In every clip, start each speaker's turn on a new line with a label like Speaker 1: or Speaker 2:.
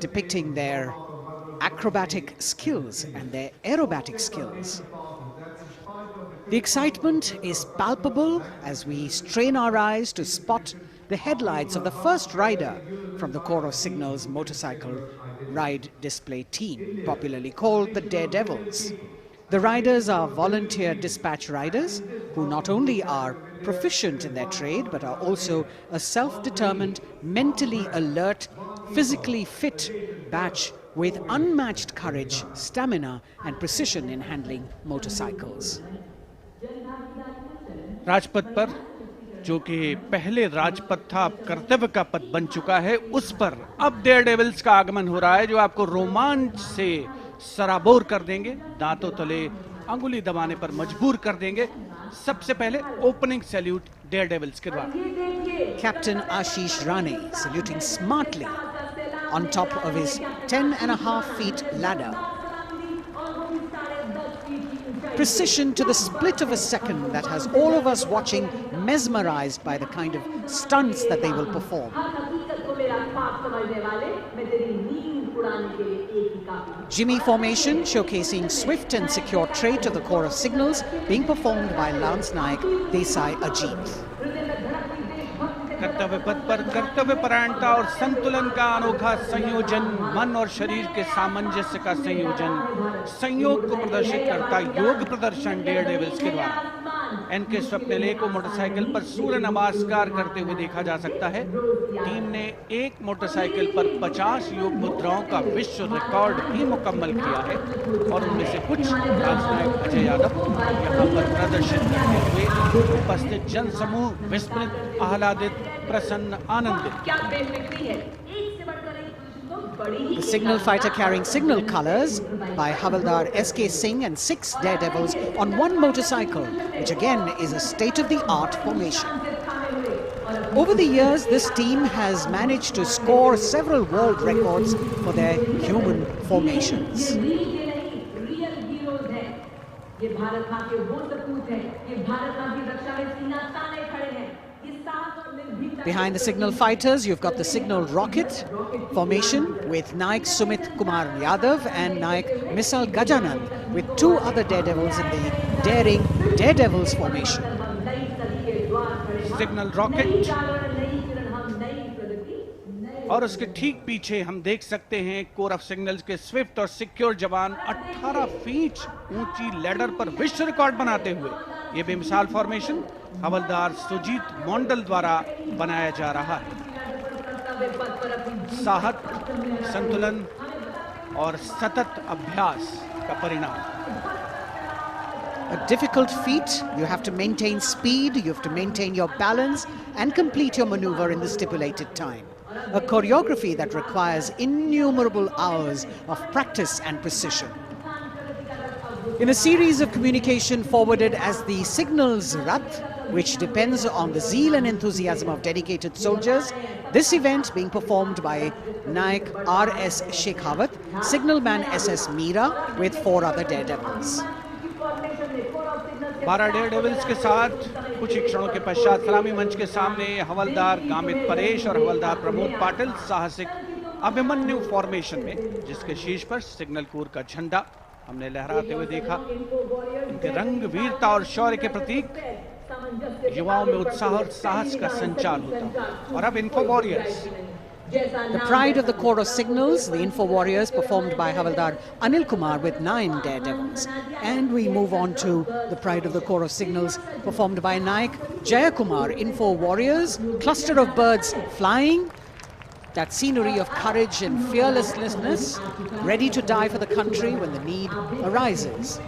Speaker 1: depicting their acrobatic skills and their aerobatic skills. The excitement is palpable as we strain our eyes to spot the headlights of the first rider from the Corps of Signals motorcycle ride display team, popularly called the Daredevils. The riders are volunteer dispatch riders who not only are proficient in their trade but are also a self-determined, mentally alert, physically fit batch with unmatched courage, stamina and precision in handling motorcycles.
Speaker 2: Rajpath पर जो कि पहले राजपथ था अब कर्तव्य का पथ बन चुका है, उस पर अब डेयरडेविल्स का आगमन हो रहा है जो आपको रोमांच से सराबोर कर देंगे, दांतों तले अंगुली दबाने पर मजबूर कर देंगे। सबसे पहले ओपनिंग सैल्यूट डेयरडेविल्स के द्वारा।
Speaker 1: Captain Ashish Rane saluting smartly on top of his 10.5 feet ladder. Precision to the split of a second that has all of us watching mesmerized by the kind of stunts that they will perform. Jimmy formation showcasing swift and secure trade to the Corps of Signals being performed by Lance Naik Desai Ajit.
Speaker 2: कर्तव्य पथ पर कर्तव्य परायणता और संतुलन का अनोखा संयोजन, मन और शरीर के सामंजस्य का संयोजन, संयोग को प्रदर्शित करता योग प्रदर्शन डेयरडेविल्स के द्वारा। एनके स्वप्निले को मोटरसाइकिल पर सूर्य नमस्कार करते हुए देखा जा सकता है। टीम ने एक मोटरसाइकिल पर 50 योग मुद्राओं का विश्व रिकॉर्ड भी मुकम्मल किया है और उनमें से कुछ राजनायक अजय यादव यहाँ पर प्रदर्शित करते हुए उपस्थित जन समूह विस्मृत, आह्लादित, प्रसन्न, आनंदित।
Speaker 1: The signal fighter carrying signal colors by Havaldar S.K. Singh and 6 daredevils on one motorcycle, which again is a state-of-the-art formation. Over the years, this team has managed to score several world records for their human formations. Behind the signal fighters, you've got the signal rocket formation with Naik Sumit Kumar Yadav and Naik Misal Gajanand with 2 other daredevils in the daring daredevils formation.
Speaker 2: Signal rocket और उसके ठीक पीछे हम देख सकते हैं core of signals के Swift और सिक्योर जवान 18 फीट ऊंची लैडर पर विश्व रिकॉर्ड बनाते हुए ये बेमिसाल फॉर्मेशन हवलदार सुजीत मंडल द्वारा बनाया जा रहा है। साहस, संतुलन और सतत अभ्यास का परिणाम।
Speaker 1: A difficult feat. You have to maintain speed, you have to maintain your balance and complete your maneuver in the stipulated time. A choreography that requires innumerable hours of practice and precision. In a series of communication forwarded as the Signals Rath, which depends on the zeal and enthusiasm of dedicated soldiers, this event being performed by Naik R.S. Shekhawat, Signalman S.S. Meera with 4 other daredevils.
Speaker 2: 12 Daredevils के साथ कुछ ही क्षणों के पश्चात सलामी मंच के सामने हवलदार गामित परेश और हवलदार प्रमोद पाटिल साहसिक अभिमन्यु फॉर्मेशन में, जिसके शीर्ष पर सिग्नल कोर का झंडा हमने लहराते हुए देखा। इनके रंग वीरता और शौर्य के प्रतीक, युवाओं में उत्साह और साहस का संचार होता। और अब info warriors,
Speaker 1: The pride of the Corps of Signals, the Info Warriors, performed by Havaldar Anil Kumar with 9 daredevils. And we move on to the pride of the Corps of Signals, performed by Naik Jayakumar, Info Warriors, cluster of birds flying, that scenery of courage and fearlessness, ready to die for the country when the need arises.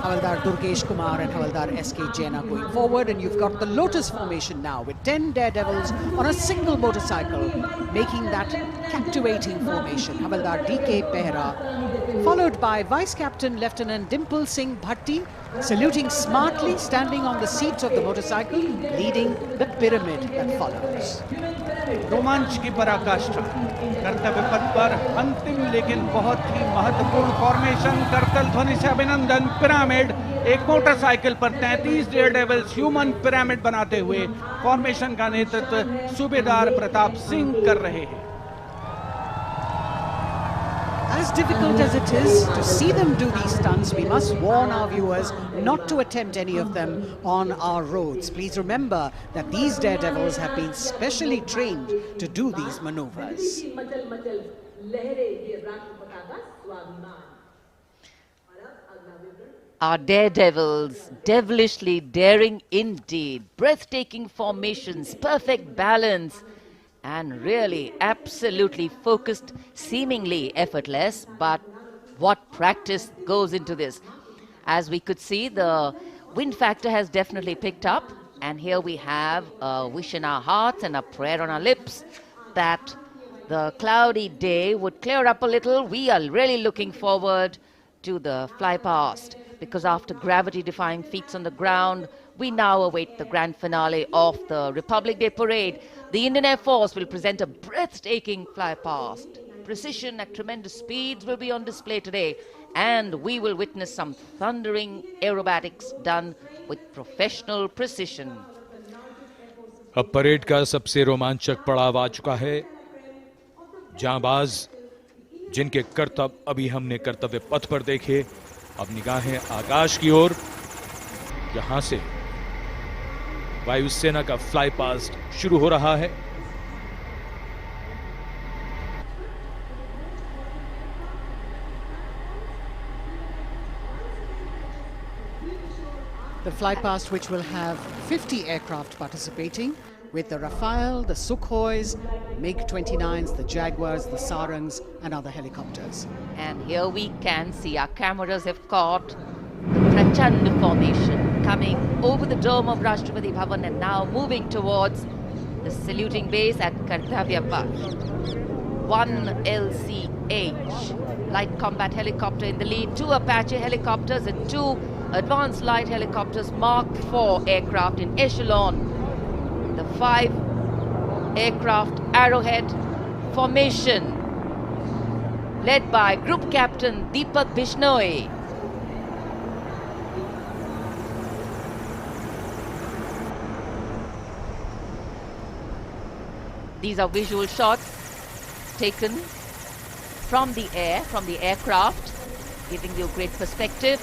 Speaker 1: Havaldar Durgesh Kumar and Havaldar S.K. Jaina going forward, and you've got the Lotus formation now with 10 daredevils on a single motorcycle, making that captivating formation. Havaldar D.K. Behra, followed by Vice Captain Lieutenant Dimple Singh Bhatti, saluting smartly, standing on the seat of the motorcycle, leading the pyramid that follows.
Speaker 2: रोमांच की पराकाष्ठा, कर्तव्य पथ पर अंतिम लेकिन बहुत ही महत्वपूर्ण फॉर्मेशन, करतल ध्वनि से अभिनंदन, पिरामिड, एक मोटरसाइकिल पर 33 डेयरडेविल्स ह्यूमन पिरामिड बनाते हुए फॉर्मेशन का नेतृत्व सूबेदार प्रताप सिंह कर रहे हैं।
Speaker 1: as difficult as it is to see them do these stunts, we must warn our viewers not to attempt any of them on our roads. Please remember that these daredevils have been specially trained to do these maneuvers.
Speaker 3: Our daredevils, devilishly daring indeed, breathtaking formations, perfect balance, and really absolutely focused, seemingly effortless, but what practice goes into this. As we could see, the wind factor has definitely picked up, and here we have a wish in our hearts and a prayer on our lips that the cloudy day would clear up a little. We are really looking forward to the fly past, because after gravity-defying feats on the ground, we now await the grand finale of the Republic Day Parade. The Indian Air Force will present a breathtaking fly past. Precision at tremendous speeds will be on display today, and we will witness some thundering aerobatics done with professional precision.
Speaker 4: अब parade का सबसे रोमांचक पड़ाव आ चुका है। जांबाज जिनके करतब अभी हमने कर्तव्य पथ पर देखे, अब निगाहें आकाश की ओर। यहां से वायुसेना का फ्लाई पास्ट शुरू हो रहा है।
Speaker 1: The fly past, which will have 50 aircraft participating, with the Rafale, the Sukhois, MiG-29s, the Jaguars, the Sarangs, and other helicopters.
Speaker 3: And here we can see our cameras have caught the Prachand formation coming over the dome of Rashtrapati Bhavan and now moving towards the saluting base at Kartavya Path. 1 LCH, light combat helicopter in the lead, 2 Apache helicopters and 2 advanced light helicopters, Mark IV aircraft in echelon. The 5 aircraft Arrowhead formation led by Group Captain Deepak Bishnoi. These are visual shots taken from the air, from the aircraft, giving you great perspective.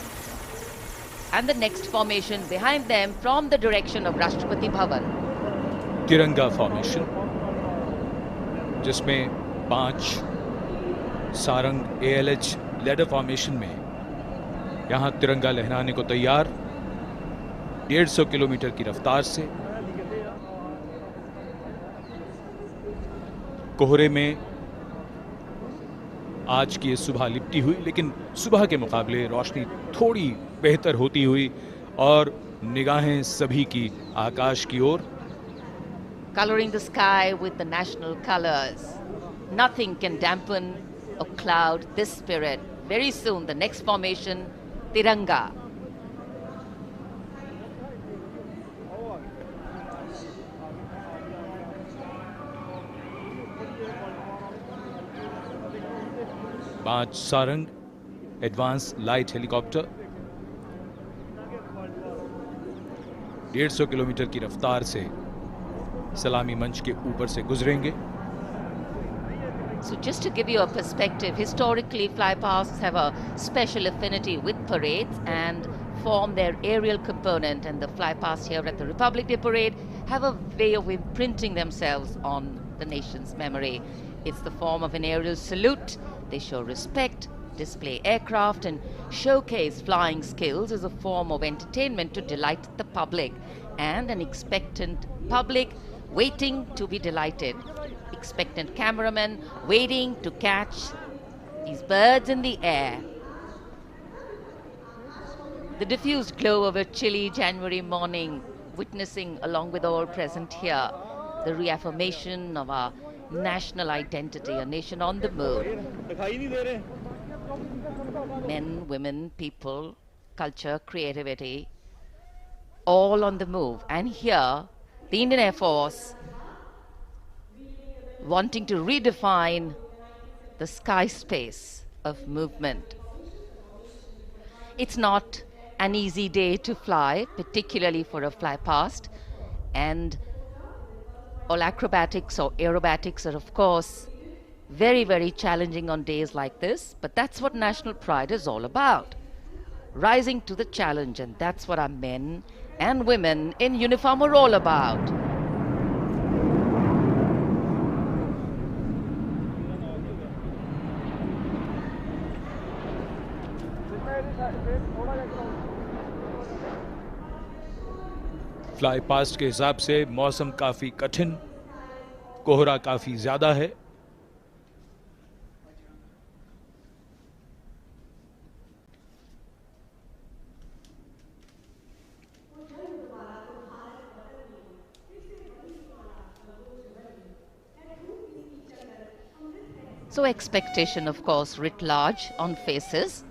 Speaker 3: And the next formation behind them from the direction of Rashtrapati Bhavan.
Speaker 4: तिरंगा formation, जिसमें 5 Sarang ALH ladder formation में यहां तिरंगा लहराने को तैयार, 150 kilometre की रफ्तार से। कोहरे में आज की सुबह लिपटी हुई, लेकिन सुबह के मुकाबले रोशनी थोड़ी बेहतर होती हुई और निगाहें सभी की आकाश की ओर।
Speaker 3: Coloring the sky with the national colors. Nothing can dampen or cloud this spirit. Very soon, the next formation, Tiranga.
Speaker 4: पांच Sarang advance light helicopter 150 kilometre की रफ्तार से सलामी मंच के ऊपर से गुजरेंगे।
Speaker 3: So just to give you a perspective, historically flypasts have a special affinity with parades and form their aerial component, and the flypasts here at the Republic Day Parade have a way of imprinting themselves on the nation's memory. It's the form of an aerial salute. They show respect, display aircraft, and showcase flying skills as a form of entertainment to delight the public, and an expectant public waiting to be delighted. Expectant cameramen waiting to catch these birds in the air. The diffused glow of a chilly January morning, witnessing along with all present here the reaffirmation of our national identity, a nation on the move. Men, women, people, culture, creativity, all on the move. And here, the Indian Air Force wanting to redefine the sky space of movement. It's not an easy day to fly, particularly for a fly past, and all acrobatics or aerobatics are of course Very, very challenging on days like this, but that's what national pride is all about. Rising to the challenge, and that's what our men and women in uniform are all about.
Speaker 4: Fly past के हिसाब से मौसम काफी कठिन, कोहरा काफी ज्यादा है।
Speaker 3: So expectation, of course, writ large on faces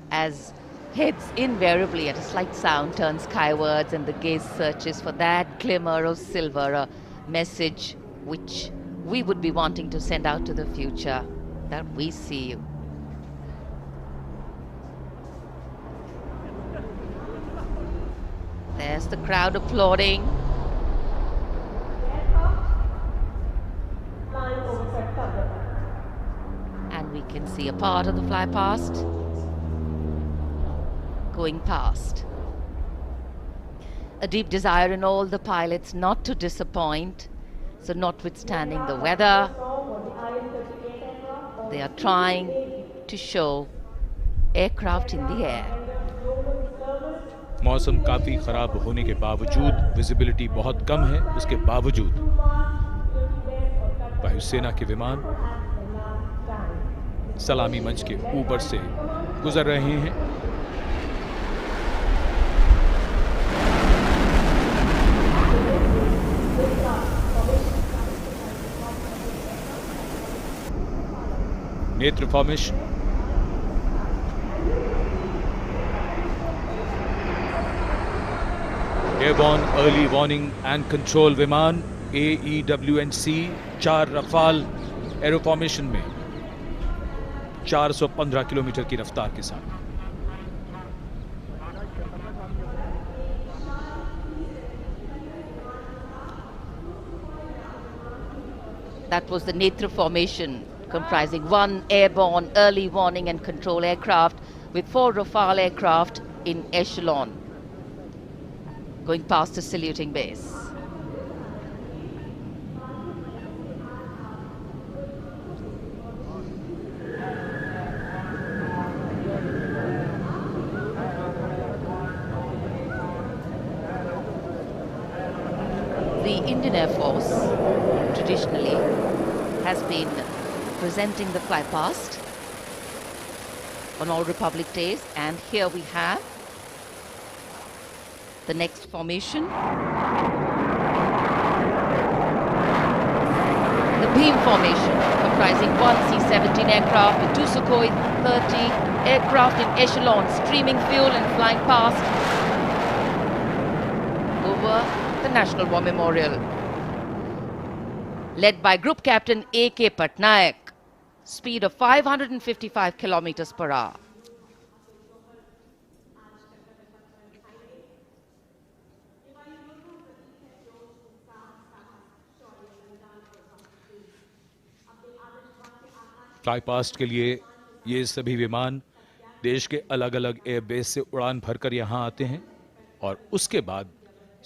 Speaker 3: as heads invariably at a slight sound turn skywards and the gaze searches for that glimmer of silver, a message which we would be wanting to send out to the future, that we see you. There's the crowd applauding. And we can see a part of the fly past going past. A deep desire in all the pilots not to disappoint. So notwithstanding the weather, they are trying to show aircraft in the air.
Speaker 4: मौसम काफी खराब होने के बावजूद, visibility बहुत कम है, उसके बावजूद वायुसेना के विमान सलामी मंच के ऊपर से गुजर रहे हैं। नेत्र formation, airborne early warning and control विमान AEWNC 4 रफाल एरो फॉर्मेशन में 415 किलोमीटर की रफ्तार के साथ।
Speaker 3: That was the Netra formation, comprising 1 airborne early warning and control aircraft with 4 Rafale aircraft in echelon, going past the saluting base. The Indian Air Force traditionally has been presenting the fly past on all Republic Days, and here we have the next formation. The beam formation, comprising 1 C-17 aircraft with 2 Sukhoi 30 aircraft in echelon, streaming fuel and flying past over the National War Memorial. Led by Group Captain A.K. Patnaik, speed of 555 kilometers per hour.
Speaker 4: Fly past के लिए ये सभी विमान देश के अलग अलग air base से उड़ान भरकर यहां आते हैं और उसके बाद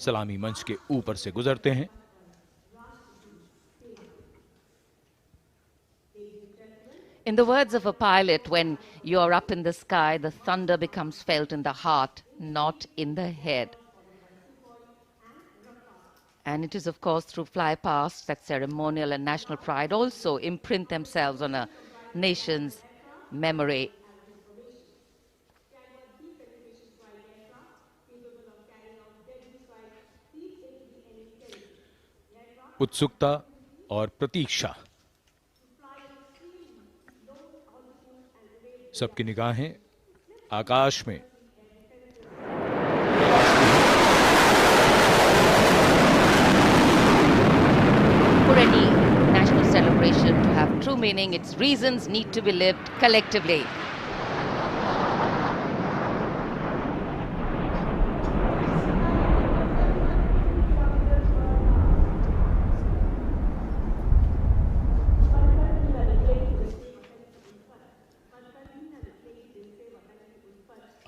Speaker 4: सलामी मंच के ऊपर से गुजरते हैं।
Speaker 3: In the words of a pilot, when you're up in the sky, the thunder becomes felt in the heart, not in the head. And it is, of course, through fly past that ceremonial and national pride also imprint themselves on a nation's memory.
Speaker 4: उत्सुकता और प्रतीक्षा, सबकी निगाहें आकाश में।
Speaker 3: For any national celebration to have true meaning, its reasons need to be lived collectively.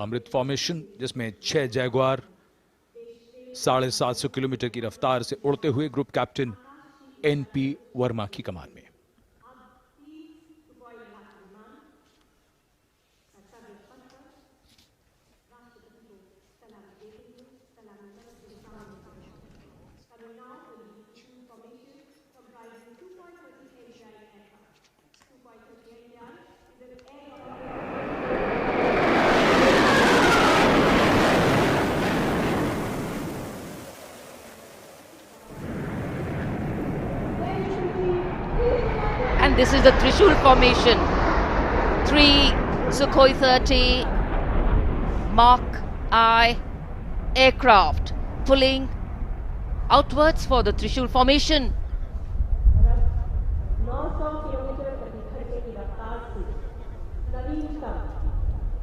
Speaker 4: Amrit formation, जिसमें 6 Jaguar 750 kilometre की रफ्तार से उड़ते हुए ग्रुप कैप्टन एनपी वर्मा की कमान में।
Speaker 3: And this is the Trishul formation. 3 Sukhoi 30 Mark I aircraft pulling outwards for the Trishul formation.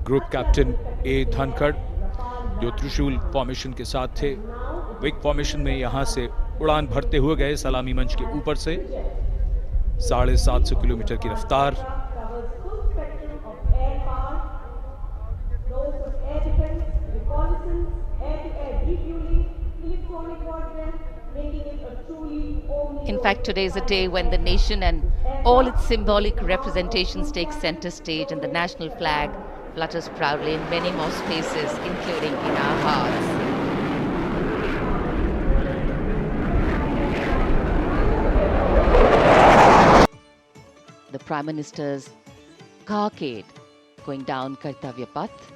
Speaker 4: Group captain A Dhankhar जो Trishul formation के साथ थे, विक फॉर्मेशन में यहां से उड़ान भरते हुए गए सलामी मंच के ऊपर से 750 किलोमीटर की रफ्तार।
Speaker 3: In fact, today is a day when the nation and all its symbolic representations take center stage, and the national flag flutters proudly in many more spaces, including in our hearts. The Prime Minister's carcade going down Kartavya Path.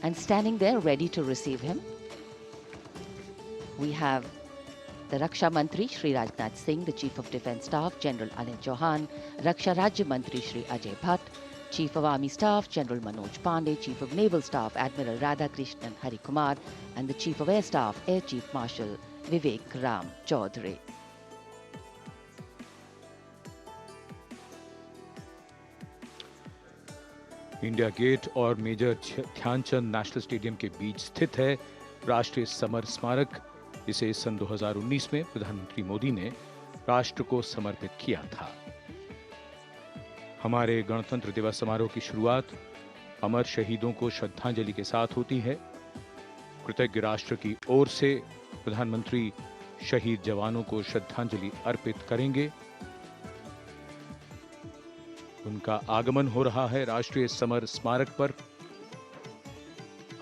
Speaker 3: And standing there ready to receive him, we have the Raksha Mantri Shri Rajnath Singh, the Chief of Defence Staff General Anil Chauhan, Raksha Rajya Mantri Shri Ajay Bhatt, Chief of Army Staff General Manoj Pandey, Chief of Naval Staff Admiral Radhakrishnan Harikumar, and the Chief of Air Staff Air Chief Marshal Vivek Ram Chaudhary.
Speaker 4: India Gate और Major Dhyanchand National Stadium के बीच स्थित है राष्ट्रीय summer स्मारक, जिसे सन 2019 में प्रधानमंत्री मोदी ने राष्ट्र को समर्पित किया था। हमारे गणतंत्र दिवस समारोह की शुरुआत अमर शहीदों को श्रद्धांजलि के साथ होती है। कृतज्ञ राष्ट्र की ओर से प्रधानमंत्री शहीद जवानों को श्रद्धांजलि अर्पित करेंगे। उनका आगमन हो रहा है राष्ट्रीय समर स्मारक पर।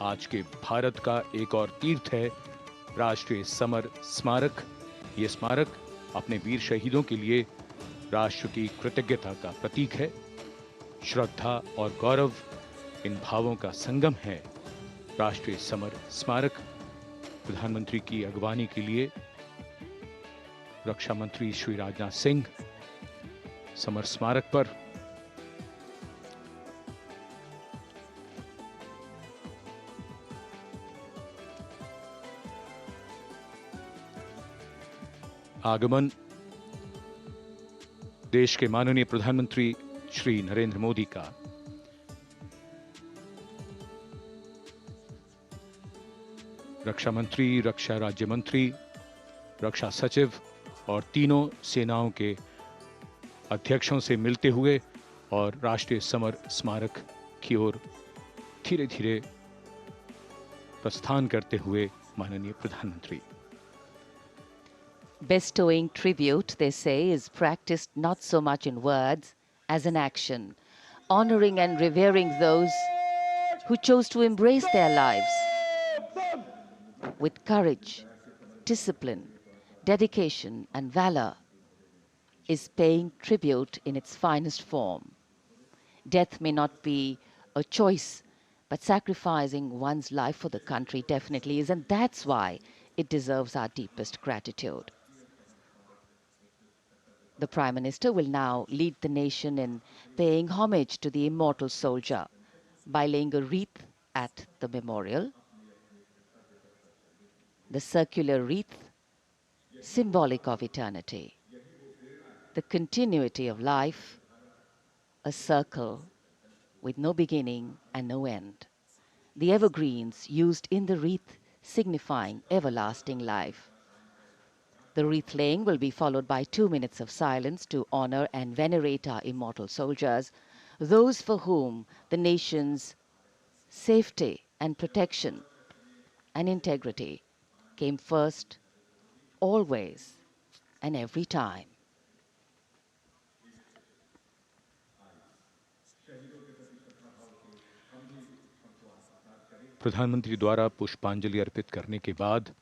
Speaker 4: आज के भारत का एक और तीर्थ है राष्ट्रीय समर स्मारक। ये स्मारक अपने वीर शहीदों के लिए राष्ट्र की कृतज्ञता का प्रतीक है। श्रद्धा और गौरव, इन भावों का संगम है राष्ट्रीय समर स्मारक। प्रधानमंत्री की अगवानी के लिए रक्षा मंत्री श्री राजनाथ सिंह समर स्मारक पर आगमन देश के माननीय प्रधानमंत्री श्री नरेंद्र मोदी का। रक्षा मंत्री, रक्षा राज्य मंत्री, रक्षा सचिव और तीनों सेनाओं के अध्यक्षों से मिलते हुए और राष्ट्रीय समर स्मारक की ओर धीरे धीरे प्रस्थान करते हुए माननीय प्रधानमंत्री।
Speaker 3: Bestowing tribute, they say, is practiced not so much in words as in action, honoring and revering those who chose to embrace their lives with courage, discipline, dedication, and valor is paying tribute in its finest form. Death may not be a choice, but sacrificing one's life for the country definitely is, and that's why it deserves our deepest gratitude. The Prime Minister will now lead the nation in paying homage to the immortal soldier by laying a wreath at the memorial. The circular wreath, symbolic of eternity, the continuity of life, a circle with no beginning and no end. The evergreens used in the wreath signifying everlasting life. The wreath laying will be followed by 2 minutes of silence to honor and venerate our immortal soldiers, those for whom the nation's safety and protection and integrity came first, always and every time.
Speaker 4: प्रधानमंत्री द्वारा पुष्पांजलि अर्पित करने के बाद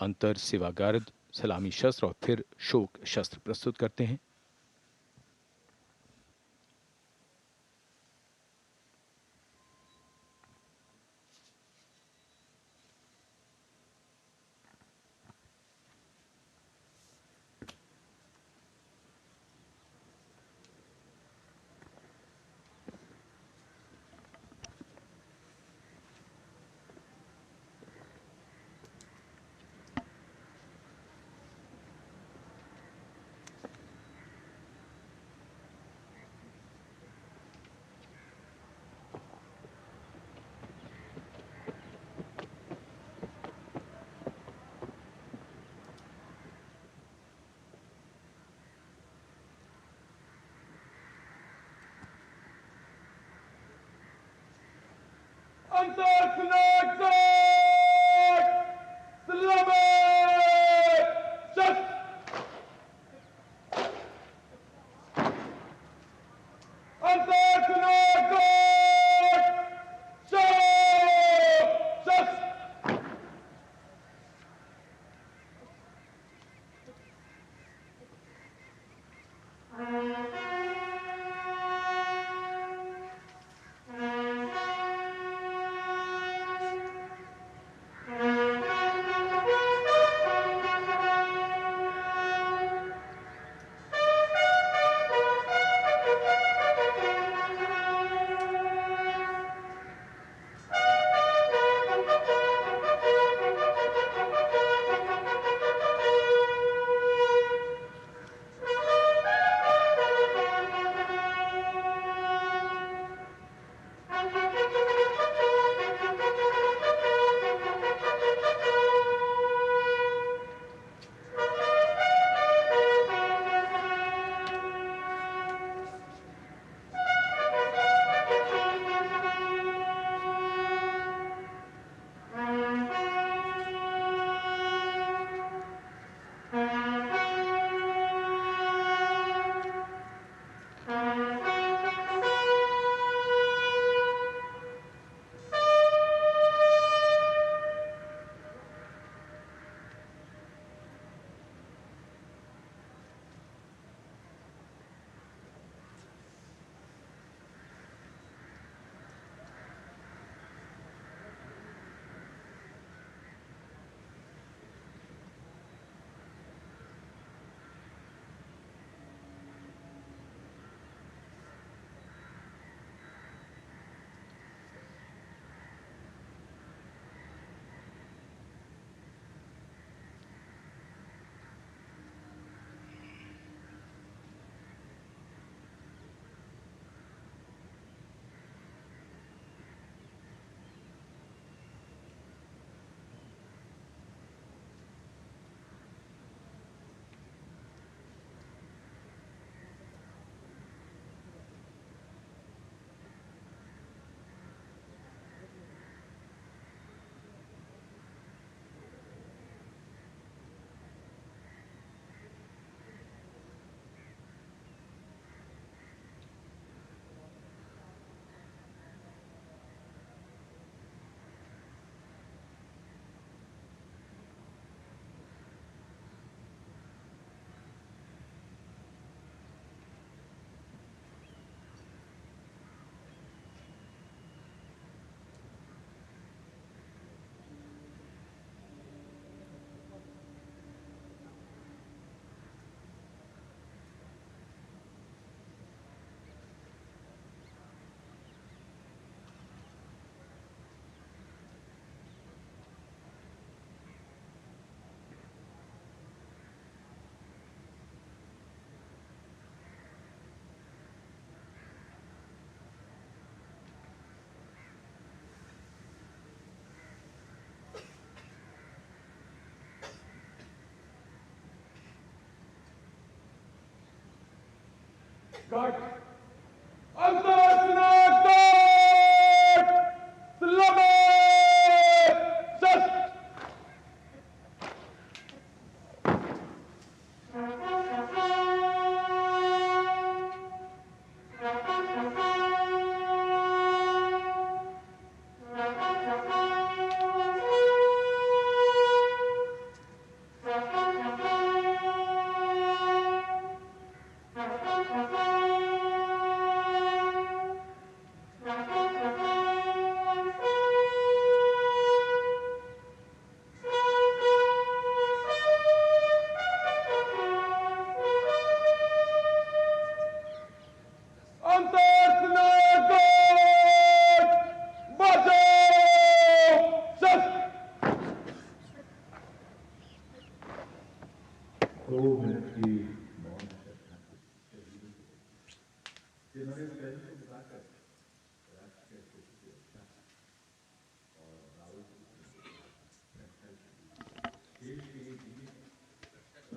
Speaker 4: अंतर सेवागार्द सलामी शस्त्र और फिर शोक शस्त्र प्रस्तुत करते हैं।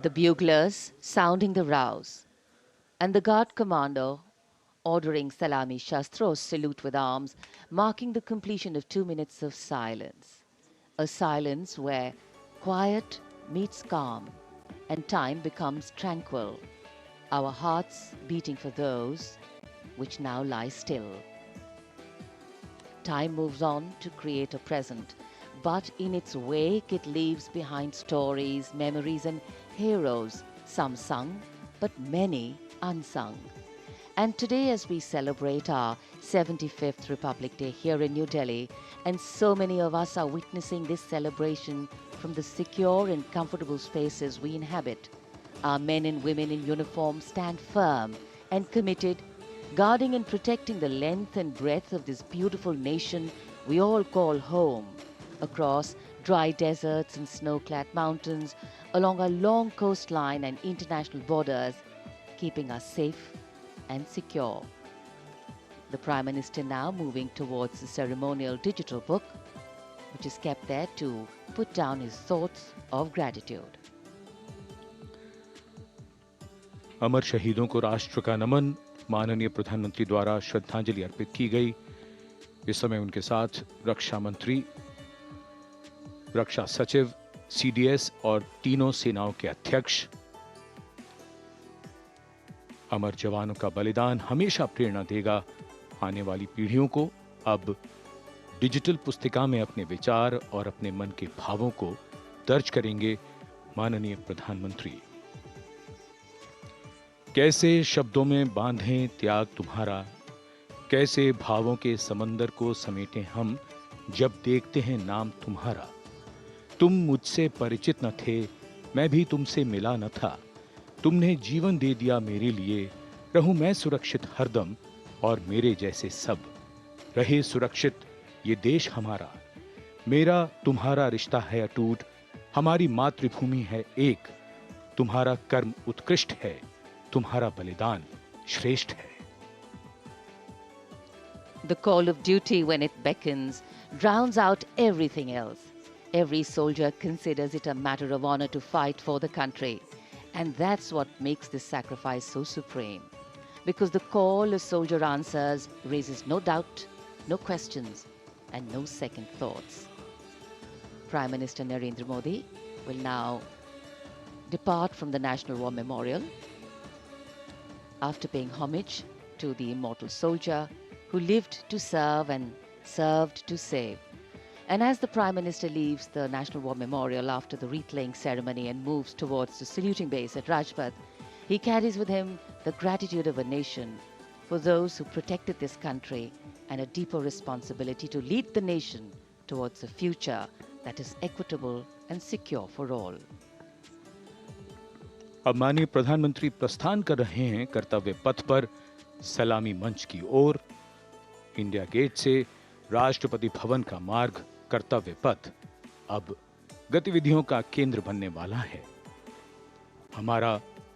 Speaker 3: The buglers sounding the rouse, and the guard commander ordering Salami Shastros salute with arms, marking the completion of 2 minutes of silence. A silence where quiet meets calm and time becomes tranquil, our hearts beating for those which now lie still. Time moves on to create a present, but in its wake it leaves behind stories, memories and heroes, some sung, but many unsung. And today, as we celebrate our 75th Republic Day here in New Delhi, and so many of us are witnessing this celebration from the secure and comfortable spaces we inhabit, our men and women in uniform stand firm and committed, guarding and protecting the length and breadth of this beautiful nation we all call home, across dry deserts and snow-clad mountains, along our long coastline and international borders, keeping us safe and secure. The Prime Minister now moving towards the ceremonial digital book, which is kept there to put down his thoughts of gratitude.
Speaker 4: अमर शहीदों को राष्ट्र का नमन, माननीय प्रधानमंत्री द्वारा श्रद्धांजलि अर्पित की गई। इस समय उनके साथ रक्षा मंत्री, रक्षा सचिव, सीडीएस और तीनों सेनाओं के अध्यक्ष। अमर जवानों का बलिदान हमेशा प्रेरणा देगा आने वाली पीढ़ियों को। अब डिजिटल पुस्तिका में अपने विचार और अपने मन के भावों को दर्ज करेंगे माननीय प्रधानमंत्री। कैसे शब्दों में बांधें त्याग तुम्हारा, कैसे भावों के समंदर को समेटें हम जब देखते हैं नाम तुम्हारा। तुम मुझसे परिचित न थे, मैं भी तुमसे मिला न था, तुमने जीवन दे दिया मेरे लिए, रहूं मैं सुरक्षित हरदम और मेरे जैसे सब रहे सुरक्षित ये देश हमारा। मेरा तुम्हारा रिश्ता है अटूट, हमारी मातृभूमि है एक, तुम्हारा कर्म उत्कृष्ट है, तुम्हारा बलिदान श्रेष्ठ है।
Speaker 3: The call of duty, when it beckons, drowns out everything else. Every soldier considers it a matter of honor to fight for the country. And that's what makes this sacrifice so supreme. Because the call a soldier answers raises no doubt, no questions, and no second thoughts. Prime Minister Narendra Modi will now depart from the National War Memorial after paying homage to the immortal soldier who lived to serve and served to save. And as the Prime Minister leaves the National War Memorial after the wreath-laying ceremony and moves towards the saluting base at Rajpath, he carries with him the gratitude of a nation for those who protected this country and a deeper responsibility to lead the nation towards a future that is equitable and secure for all.
Speaker 4: अब माननीय प्रधानमंत्री प्रस्थान कर रहे हैं कर्तव्य पथ पर सलामी मंच की ओर। इंडिया गेट से राष्ट्रपति भवन का मार्ग कर्तव्य पथ अब गतिविधियों का केंद्र बनने वाला है। हमारा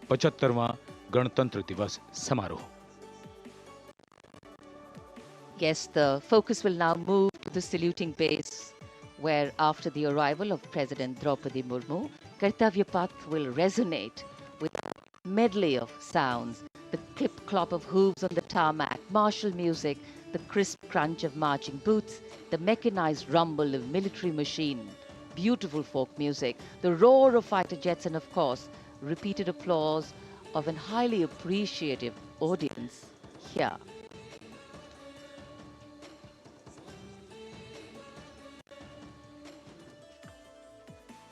Speaker 4: 75वां गणतंत्र दिवस समारोह।
Speaker 3: Yes, the focus will now move to the saluting base, where after the arrival of President Draupadi Murmu, Kartavya Path will resonate with a medley of sounds, the clip-clop of hooves on the tarmac, martial music, the crisp crunch of marching boots, the mechanized rumble of military machine, beautiful folk music, the roar of fighter jets, and of course, repeated applause of an highly appreciative audience here.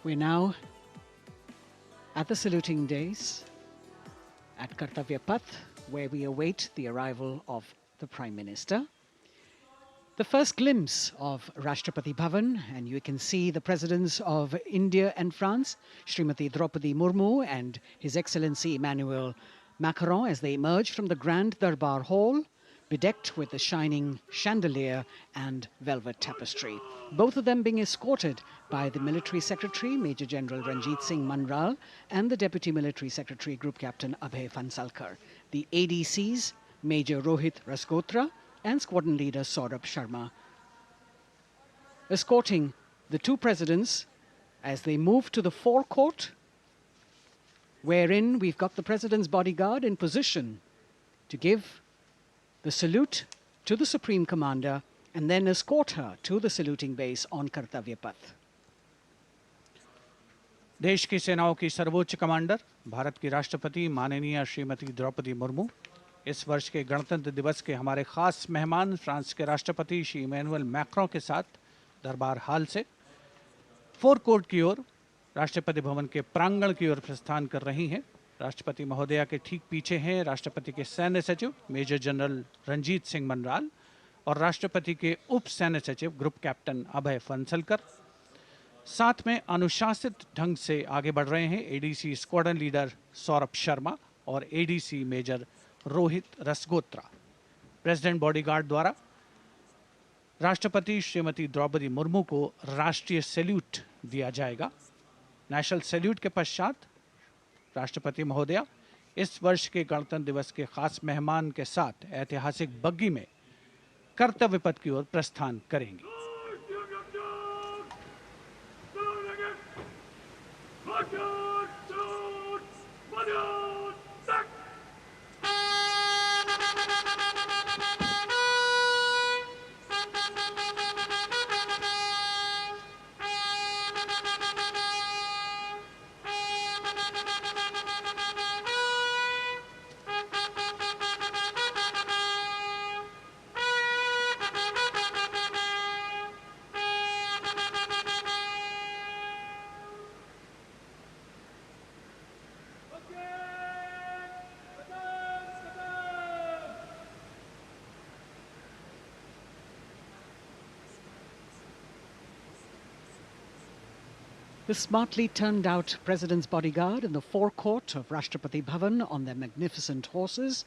Speaker 1: We're now at the saluting days at Kartavya Path, where we await the arrival of the Prime Minister. The first glimpse of Rashtrapati Bhavan, and you can see the presidents of India and France, Srimati Draupadi Murmu and His Excellency Emmanuel Macron, as they emerge from the Grand Darbar Hall, bedecked with the shining chandelier and velvet tapestry. Both of them being escorted by the Military Secretary, Major General Ranjit Singh Manral, and the Deputy Military Secretary, Group Captain Abhay Fansalkar. The ADCs, Major Rohit Rasgotra and Squadron Leader Saurabh Sharma, escorting the two presidents as they move to the forecourt, wherein we've got the President's bodyguard in position to give the salute to the Supreme Commander and then escort her to the saluting base on Kartavya Path.
Speaker 2: देश की सेनाओं की सर्वोच्च commander, Bharat की राष्ट्रपति माननीय श्रीमती द्रौपदी मुर्मू, इस वर्ष के गणतंत्र दिवस के हमारे खास मेहमान फ्रांस के राष्ट्रपति श्री इमैनुअल मैक्रों के साथ दरबार हाल से फोर कोर्ट की ओर, राष्ट्रपति भवन के प्रांगण की ओर प्रस्थान कर रही हैं। राष्ट्रपति महोदया के ठीक पीछे हैं राष्ट्रपति के सैन्य सचिव मेजर जनरल रंजीत सिंह मनराल और राष्ट्रपति के उप सैन्य सचिव ग्रुप कैप्टन अभय फंसलकर। साथ में अनुशासित ढंग से आगे बढ़ रहे हैं ADC squadron leader Saurabh Sharma और ADC major Rohit Rasgotra. President bodyguard द्वारा राष्ट्रपति श्रीमती द्रौपदी मुर्मू को राष्ट्रीय सैल्यूट दिया जाएगा। नेशनल सैल्यूट के पश्चात राष्ट्रपति महोदया इस वर्ष के गणतंत्र दिवस के खास मेहमान के साथ ऐतिहासिक बग्गी में कर्तव्य पथ की ओर प्रस्थान करेंगी।
Speaker 1: The smartly turned out President's bodyguard in the forecourt of Rashtrapati Bhavan on their magnificent horses,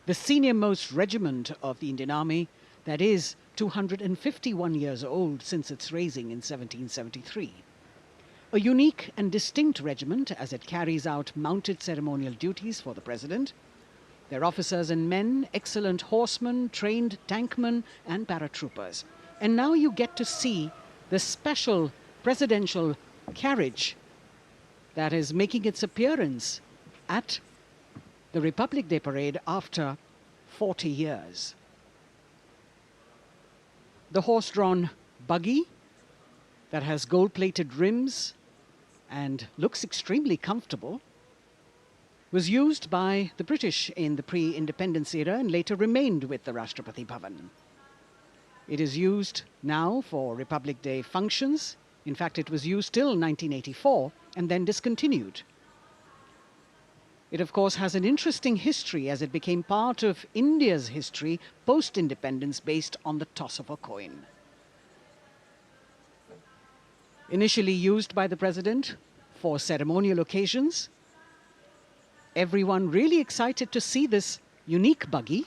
Speaker 1: the senior-most regiment of the Indian Army that is 251 years old since its raising in 1773. A unique and distinct regiment as it carries out mounted ceremonial duties for the President. Their officers and men, excellent horsemen, trained tankmen and paratroopers. And now you get to see the special presidential carriage that is making its appearance at the Republic Day Parade after 40 years. The horse-drawn buggy that has gold-plated rims and looks extremely comfortable was used by the British in the pre-independence era and later remained with the Rashtrapati Bhavan. It is used now for Republic Day functions. In fact, it was used till 1984 and then discontinued. It, of course, has an interesting history as it became part of India's history post-independence based on the toss of a coin. Initially used by the President for ceremonial occasions, everyone really excited to see this unique buggy.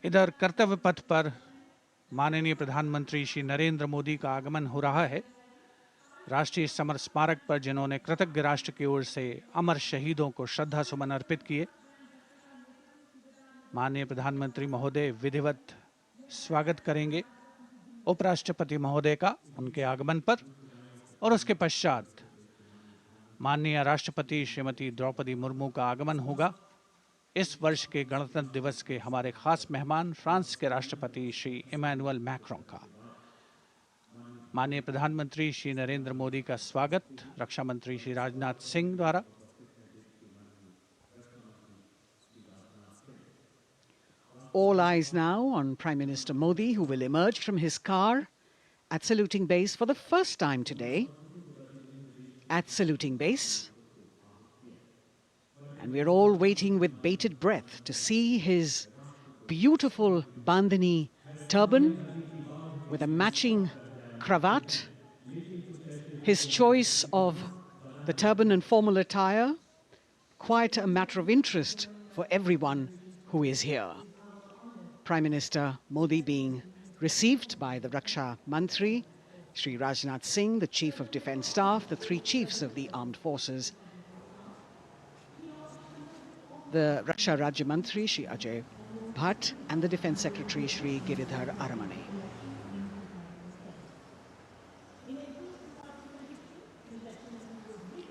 Speaker 2: इधर कर्तव्य पथ पर माननीय प्रधानमंत्री श्री नरेंद्र मोदी का आगमन हो रहा है। राष्ट्रीय समर स्मारक पर जिन्होंने कृतज्ञ राष्ट्र की ओर से अमर शहीदों को श्रद्धा सुमन अर्पित किए, माननीय प्रधानमंत्री महोदय विधिवत स्वागत करेंगे उपराष्ट्रपति महोदय का उनके आगमन पर और उसके पश्चात माननीय राष्ट्रपति श्रीमती द्रौपदी मुर्मू का आगमन होगा। इस वर्ष के गणतंत्र दिवस के हमारे खास मेहमान फ्रांस के राष्ट्रपति श्री इमैनुअल मैक्रों का। माननीय प्रधानमंत्री श्री नरेंद्र मोदी का स्वागत रक्षा मंत्री श्री राजनाथ सिंह द्वारा।
Speaker 1: All eyes now on Prime Minister Modi, who will emerge from his car at saluting base for the first time today. At saluting base. And we're all waiting with bated breath to see his beautiful bandhani turban with a matching cravat. His choice of the turban and formal attire, quite a matter of interest for everyone who is here. Prime Minister Modi being received by the Raksha Mantri, Shri Rajnath Singh, the Chief of Defence Staff, the three chiefs of the armed forces, the Raksha Rajya Mantri, Shri Ajay Bhatt, and the Defence Secretary, Shri Giridhar Aramane.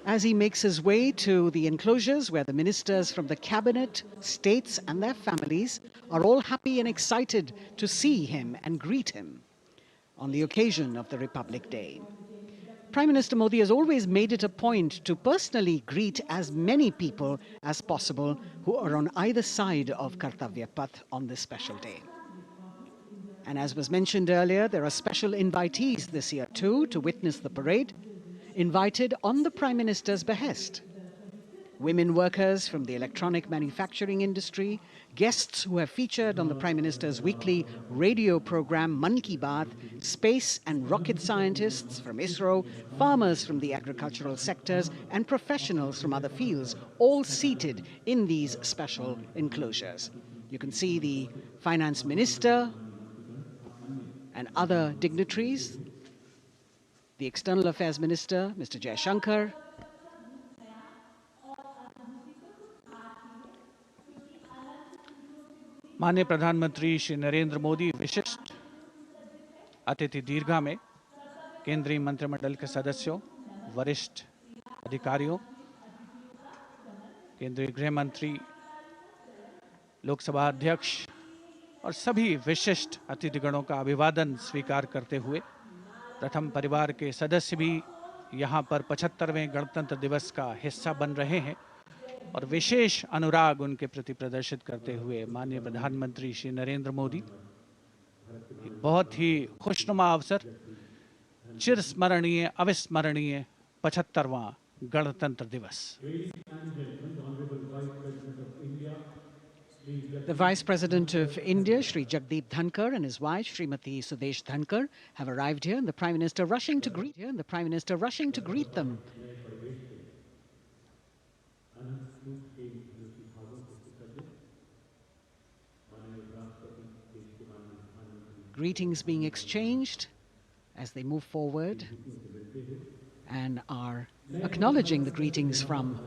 Speaker 1: As he makes his way to the enclosures where the ministers from the cabinet, states and their families are all happy and excited to see him and greet him on the occasion of the Republic Day. Prime Minister Modi has always made it a point to personally greet as many people as possible who are on either side of Kartavya Path on this special day. And as was mentioned earlier, there are special invitees this year too to witness the parade, invited on the Prime Minister's behest. Women workers from the electronic manufacturing industry, guests who have featured on the Prime Minister's weekly radio program Mann Ki Baat, space and rocket scientists from ISRO, farmers from the agricultural sectors and professionals from other fields, all seated in these special enclosures. You can see the Finance Minister and other dignitaries, the External Affairs Minister, Mr. Jay Shankar,
Speaker 2: माननीय प्रधानमंत्री श्री नरेंद्र मोदी विशिष्ट अतिथि दीर्घा में केंद्रीय मंत्रिमंडल के सदस्यों, वरिष्ठ अधिकारियों, केंद्रीय गृह मंत्री, लोकसभा अध्यक्ष और सभी विशिष्ट अतिथिगणों का अभिवादन स्वीकार करते हुए प्रथम परिवार के सदस्य भी यहां पर 75वें गणतंत्र दिवस का हिस्सा बन रहे हैं और विशेष अनुराग उनके प्रति प्रदर्शित करते हुए माननीय प्रधानमंत्री श्री नरेंद्र मोदी एक बहुत ही खुशनुमा अवसर, चिरस्मरणीय अविस्मरणीय 75वां गणतंत्र दिवस।
Speaker 1: The Vice President of India, Shri Jagdeep Dhankar, and his wife, Srimati Sudesh Dhankar, have arrived here, and the Prime Minister rushing to greet them. Greetings being exchanged as they move forward and are acknowledging the greetings from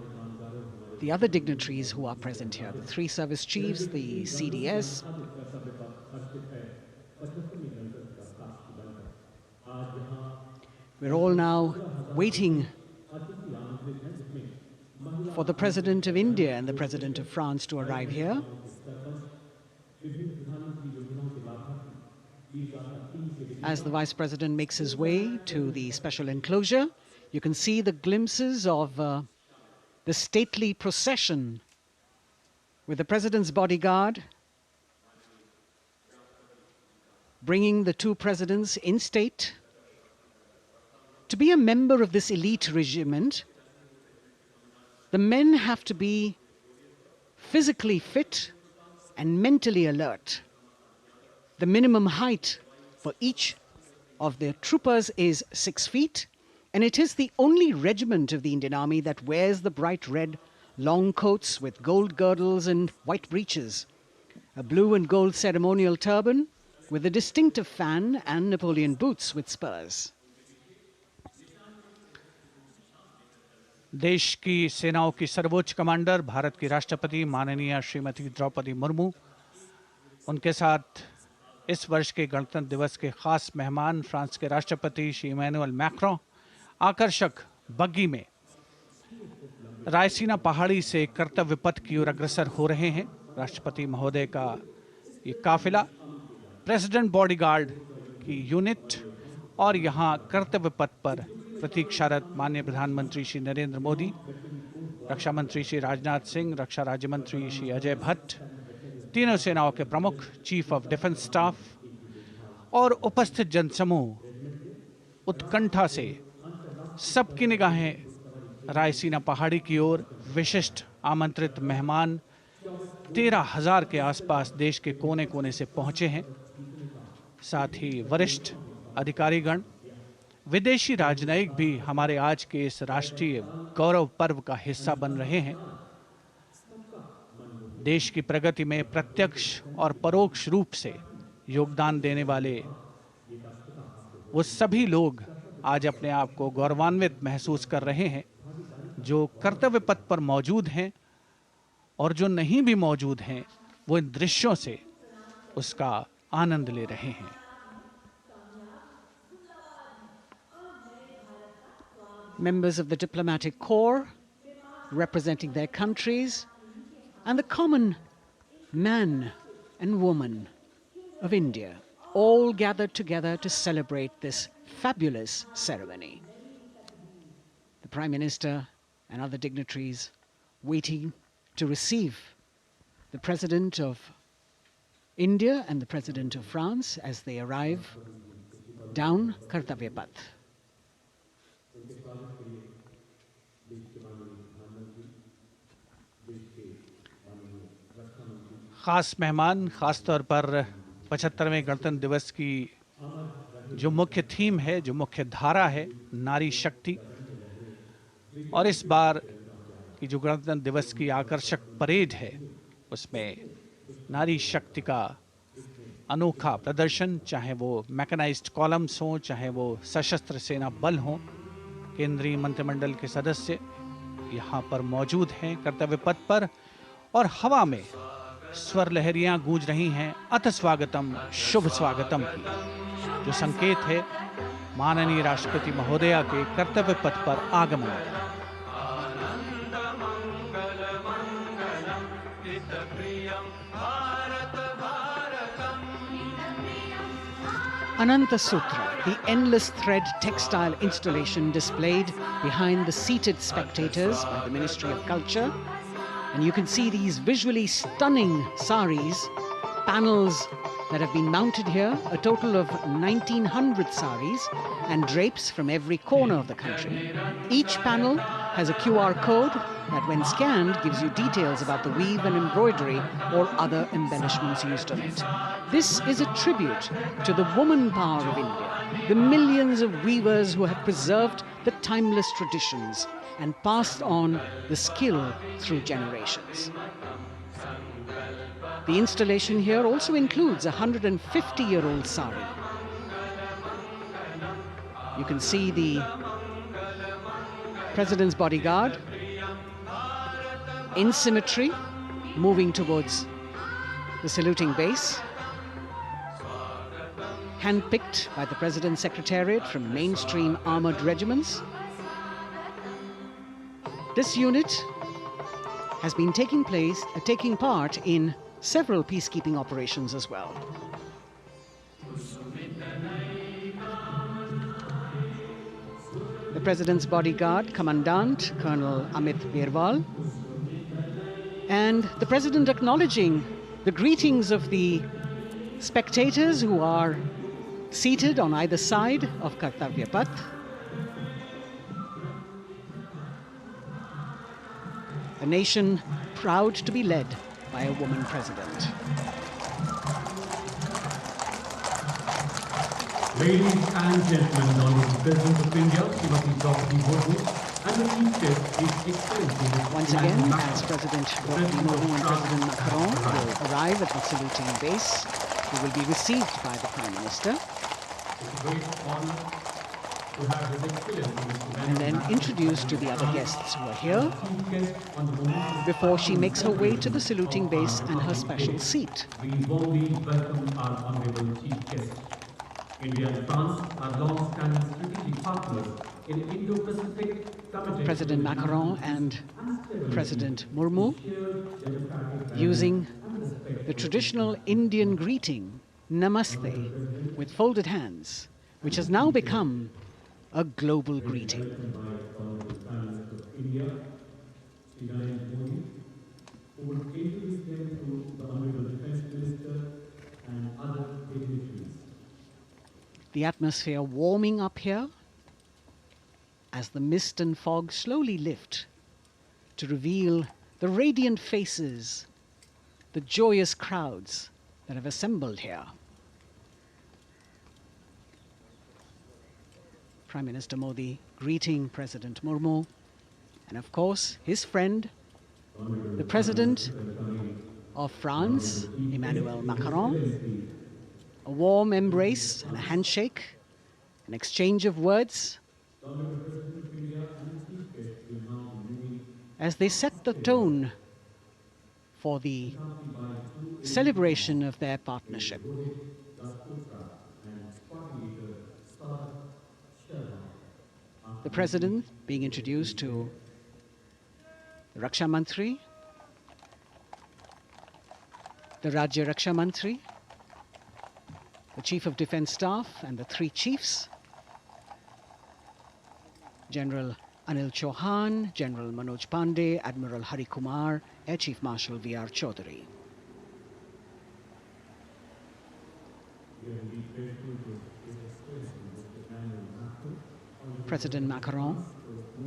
Speaker 1: the other dignitaries who are present here, the three service chiefs, the CDS. We're all now waiting for the President of India and the President of France to arrive here. As the Vice President makes his way to the special enclosure, you can see the glimpses of the stately procession with the President's bodyguard bringing the two presidents in state. To be a member of this elite regiment, the men have to be physically fit and mentally alert. The minimum height for each of the troopers is 6 feet, and it is the only regiment of the Indian Army that wears the bright red long coats with gold girdles and white breeches, a blue and gold ceremonial turban with a distinctive fan and Napoleon boots with spurs.
Speaker 2: देश की सेनाओं की सर्वोच्च commander Bharat की राष्ट्रपति माननीय श्रीमती द्रौपदी मुर्मू, उनके साथ इस वर्ष के गणतंत्र दिवस के खास मेहमान फ्रांस के राष्ट्रपति श्री इमैनुअल मैक्रों आकर्षक बग्गी में रायसीना पहाड़ी से कर्तव्य पथ की ओर अग्रसर हो रहे हैं। राष्ट्रपति महोदय का ये काफिला, प्रेसिडेंट बॉडीगार्ड की यूनिट और यहाँ कर्तव्य पथ पर प्रतीक्षारत माननीय प्रधानमंत्री श्री नरेंद्र मोदी, रक्षा मंत्री श्री राजनाथ सिंह, रक्षा राज्य मंत्री श्री अजय भट्ट, तीनों सेनाओं के प्रमुख, चीफ ऑफ डिफेंस स्टाफ और उपस्थित जनसमूह उत्कंठा से सबकी निगाहें रायसीना पहाड़ी की ओर। विशिष्ट आमंत्रित मेहमान 13,000 के आसपास देश के कोने कोने से पहुंचे हैं। साथ ही वरिष्ठ अधिकारीगण, विदेशी राजनयिक भी हमारे आज के इस राष्ट्रीय गौरव पर्व का हिस्सा बन रहे हैं। देश की प्रगति में प्रत्यक्ष और परोक्ष रूप से योगदान देने वाले वो सभी लोग आज अपने आप को गौरवान्वित महसूस कर रहे हैं, जो कर्तव्य पथ पर मौजूद हैं और जो नहीं भी मौजूद हैं, वो इन दृश्यों से उसका आनंद ले रहे हैं।
Speaker 1: Members of the diplomatic corps representing their countries and the common man and woman of India all gathered together to celebrate this fabulous ceremony. The Prime Minister and other dignitaries waiting to receive the President of India and the President of France as they arrive down Kartavya Path.
Speaker 2: खास मेहमान, खास तौर पर 75वें गणतंत्र दिवस की जो मुख्य थीम है, जो मुख्य धारा है, नारी शक्ति, और इस बार की जो गणतंत्र दिवस की आकर्षक परेड है उसमें नारी शक्ति का अनोखा प्रदर्शन, चाहे वो मैकेनाइज्ड कॉलम्स हों, चाहे वो सशस्त्र सेना बल हों। केंद्रीय मंत्रिमंडल के सदस्य यहाँ पर मौजूद हैं कर्तव्य पथ पर, और हवा में स्वर लहरियां गूंज रही हैं अथ स्वागतम, शुभ स्वागतम की, जो संकेत है माननीय राष्ट्रपति महोदया के कर्तव्य पथ पर आगमन का।
Speaker 1: Ananta Sutra, the endless thread textile installation displayed behind the seated spectators by the Ministry of Culture. And you can see these visually stunning saris, panels that have been mounted here, a total of 1,900 saris and drapes from every corner of the country. Each panel has a QR code that when scanned gives you details about the weave and embroidery or other embellishments used on it. This is a tribute to the woman power of India, the millions of weavers who have preserved the timeless traditions and passed on the skill through generations. The installation here also includes a 150-year-old sari. You can see the President's bodyguard in symmetry moving towards the saluting base, handpicked by the President's Secretariat from mainstream armored regiments. This unit has been taking part in several peacekeeping operations as well. The President's bodyguard, Commandant Colonel Amit Birwal, and the President acknowledging the greetings of the spectators who are seated on either side of Kartavya Path. A nation proud to be led by a woman president.
Speaker 5: Ladies and gentlemen, the Honourable President of India, Srimati Draupadi Murmu, and the Chief Guest is Excellency
Speaker 1: Once again, as President Draupadi Murmu and President Macron will arrive at the saluting base, they will be received by the Prime Minister.
Speaker 5: It's a great honour to have His Excellency
Speaker 1: and then introduced to the other guests who are here before she makes her way to the saluting base and her special seat.
Speaker 5: We warmly welcome our Honourable Chief Guest. India and France are long-standing strategic partners in Indo-Pacific committed
Speaker 1: President Macron and President Murmu using the traditional Indian greeting, Namaste, with folded hands, which has now become a global greeting. The atmosphere warming up here as the mist and fog slowly lift to reveal the radiant faces, the joyous crowds that have assembled here. Prime Minister Modi greeting President Murmu, and of course his friend, the President of France, Emmanuel Macron. A warm embrace and a handshake, an exchange of words as they set the tone for the celebration of their partnership. The President being introduced to the Raksha Mantri, the Rajya Raksha Mantri, the Chief of Defence Staff and the three chiefs, General Anil Chauhan, General Manoj Pandey, Admiral Hari Kumar, Air Chief Marshal V.R. Chaudhary. President Macron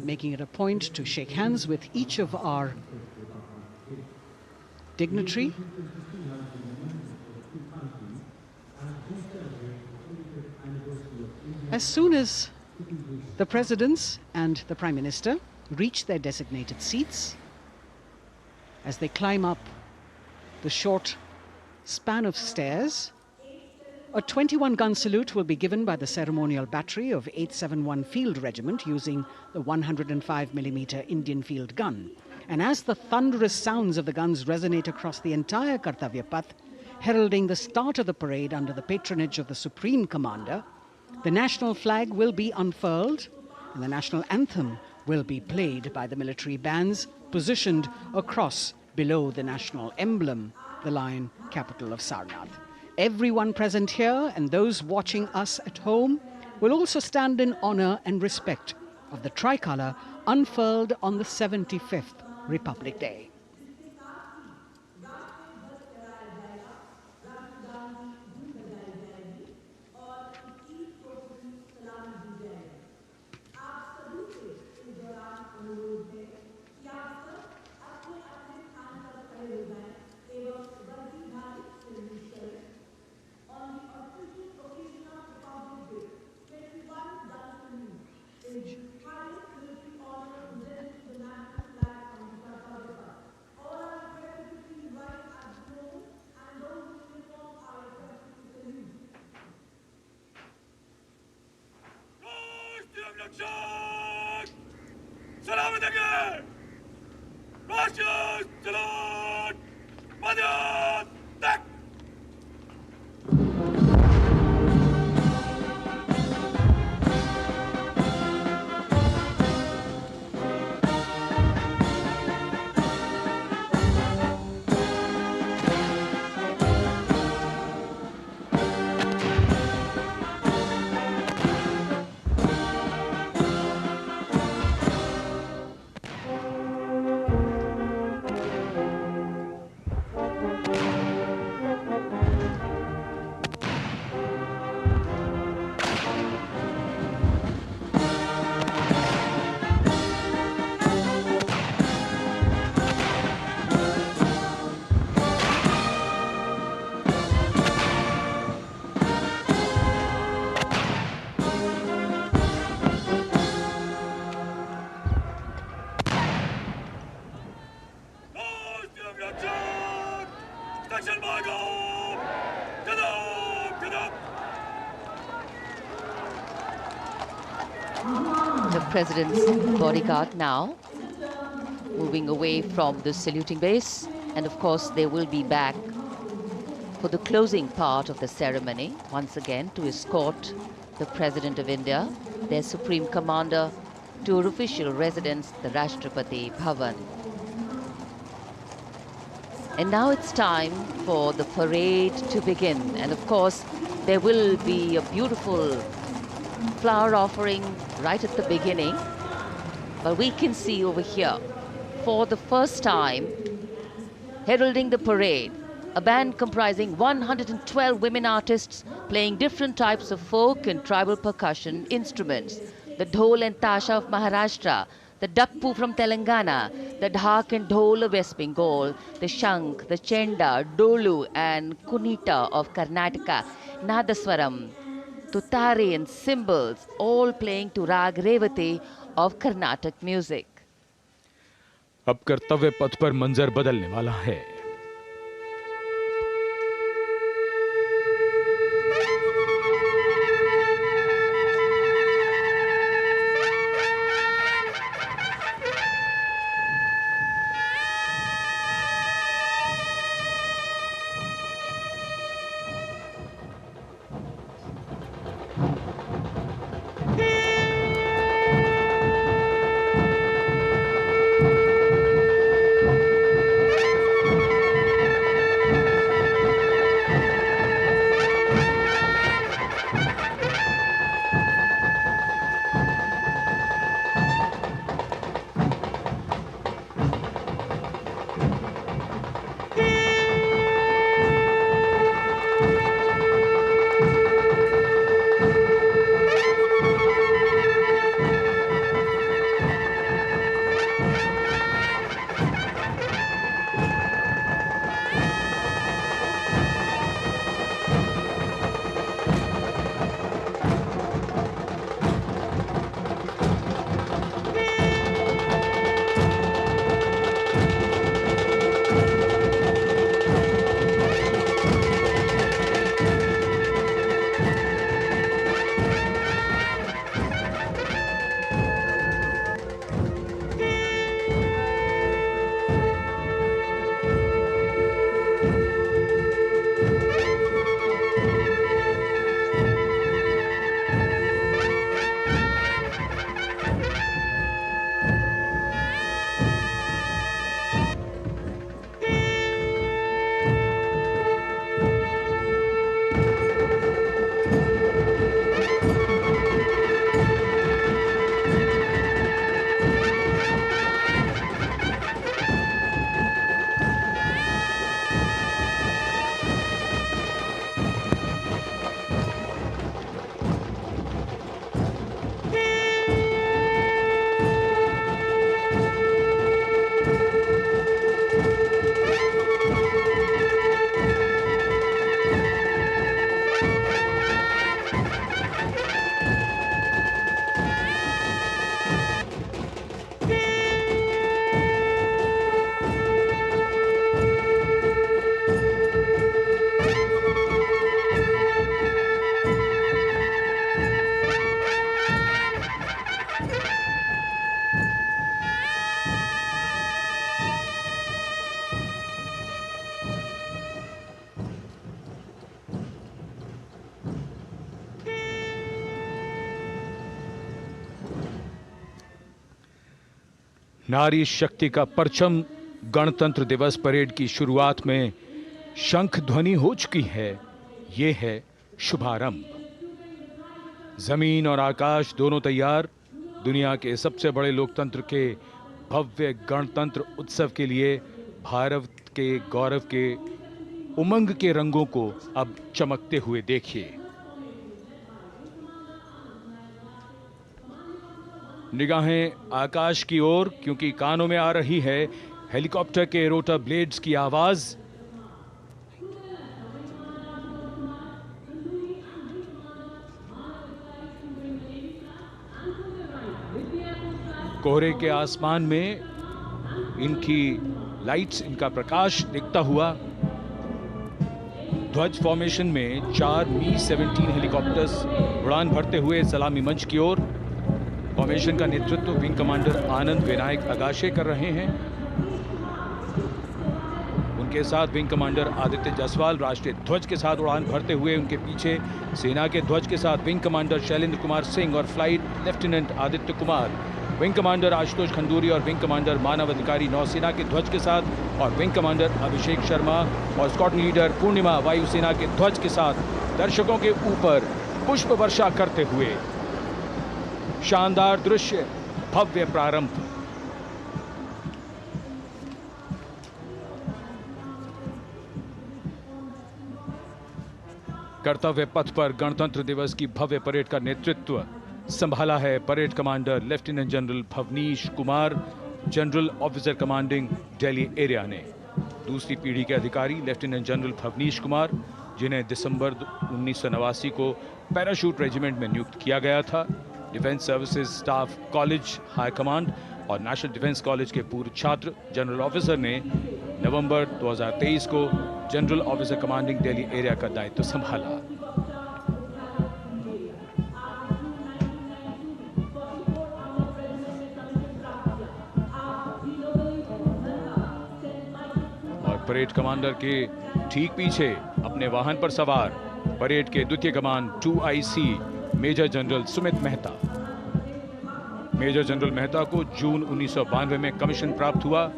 Speaker 1: making it a point to shake hands with each of our dignitary. As soon as the presidents and the Prime Minister reach their designated seats, as they climb up the short span of stairs, a 21-gun salute will be given by the ceremonial battery of 871 Field Regiment using the 105mm Indian field gun. And as the thunderous sounds of the guns resonate across the entire Kartavya Path, heralding the start of the parade under the patronage of the Supreme Commander, the national flag will be unfurled and the national anthem will be played by the military bands positioned across below the national emblem, the lion capital of Sarnath. Everyone present here and those watching us at home will also stand in honor and respect of the tricolour unfurled on the 75th Republic Day.
Speaker 3: The President's bodyguard now moving away from the saluting base, and of course they will be back for the closing part of the ceremony once again to escort the President of India their Supreme Commander to her official residence, the Rashtrapati Bhavan. And now it's time for the parade to begin. And of course, there will be a beautiful flower offering right at the beginning. But we can see over here, for the first time, heralding the parade, a band comprising 112 women artists playing different types of folk and tribal percussion instruments. The dhol and tasha of Maharashtra, the dakpu from Telangana, the dhak and dhol of West Bengal, the shank, the chenda, dolu and kunita of Karnataka, nadaswaram, tutari and cymbals, all playing to rag Revati of Carnatic music.
Speaker 4: अब कर्तव्य पथ पर मंजर बदलने वाला है। नारी शक्ति का परचम गणतंत्र दिवस परेड की शुरुआत में शंख ध्वनि हो चुकी है। ये है शुभारंभ। जमीन और आकाश दोनों तैयार दुनिया के सबसे बड़े लोकतंत्र के भव्य गणतंत्र उत्सव के लिए भारत के गौरव के उमंग के रंगों को अब चमकते हुए देखिए। निगाहें आकाश की ओर, क्योंकि कानों में आ रही है हेलीकॉप्टर के रोटर ब्लेड्स की आवाज। कोहरे के आसमान में इनकी लाइट्स, इनका प्रकाश दिखता हुआ ध्वज फॉर्मेशन में 4 मी-17 हेलीकॉप्टर्स उड़ान भरते हुए सलामी मंच की ओर। फॉर्मेशन का नेतृत्व विंग कमांडर आनंद विनायक अगाशे कर रहे हैं। उनके साथ विंग कमांडर आदित्य जायसवाल राष्ट्रीय ध्वज के साथ उड़ान भरते हुए, उनके पीछे सेना के ध्वज के साथ विंग कमांडर शैलेंद्र कुमार सिंह और flight lieutenant Aditya Kumar, wing commander Ashutosh Khanduri और विंग कमांडर मानव अधिकारी नौसेना के ध्वज के साथ, और विंग कमांडर अभिषेक शर्मा और स्क्वाड्रन लीडर पूर्णिमा वायुसेना के ध्वज के साथ दर्शकों के ऊपर पुष्प वर्षा करते हुए। शानदार दृश्य, भव्य प्रारंभ। कर्तव्य पथ पर गणतंत्र दिवस की भव्य परेड का नेतृत्व संभाला है parade commander lieutenant general Bhavnish Kumar, general officer commanding Delhi area ने। दूसरी पीढ़ी के अधिकारी लेफ्टिनेंट जनरल भवनीश कुमार, जिन्हें दिसंबर 1989 को पैराशूट रेजिमेंट में नियुक्त किया गया था, defence services staff college high command और नेशनल डिफेंस कॉलेज के पूर्व छात्र जनरल ऑफिसर ने नवंबर 2023 को general officer commanding Delhi area का दायित्व संभाला। और परेड कमांडर के ठीक पीछे अपने वाहन पर सवार परेड के द्वितीय कमान 2IC Major General Sumit Mehta. Major General Mehta को जून 1992 में कमीशन प्राप्त हुआ।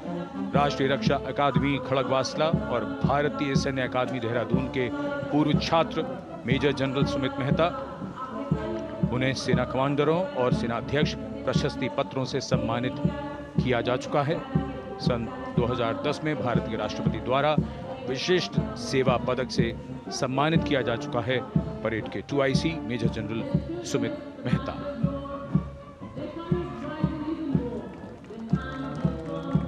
Speaker 4: राष्ट्रीय रक्षा अकादमी खड़गवासला और भारतीय सैन्य अकादमी देहरादून के पूर्व छात्र मेजर जनरल सुमित मेहता, उन्हें सेना कमांडरों और सेनाध्यक्ष प्रशस्ति पत्रों से सम्मानित किया जा चुका है। सन 2010 में भारत के राष्ट्रपति द्वारा विशिष्ट सेवा पदक से सम्मानित किया जा चुका है परेड के 2IC Major General Sumit Mehta.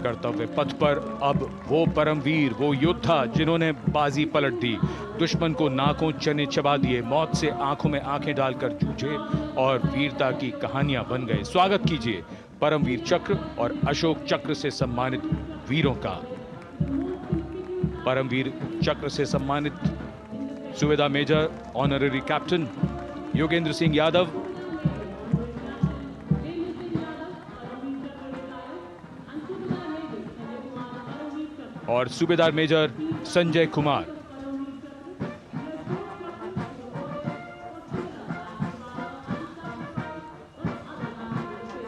Speaker 4: कर्तव्य पथ पर अब वो परमवीर, वो योद्धा जिन्होंने बाजी पलट दी, दुश्मन को नाकों चने चबा दिए, मौत से आंखों में आंखें डालकर जूझे और वीरता की कहानियां बन गए। स्वागत कीजिए परमवीर चक्र और अशोक चक्र से सम्मानित वीरों का। परमवीर चक्र से सम्मानित सुवेदा major honorary captain Yogendra Singh Yadav, और सूबेदार मेजर संजय कुमार।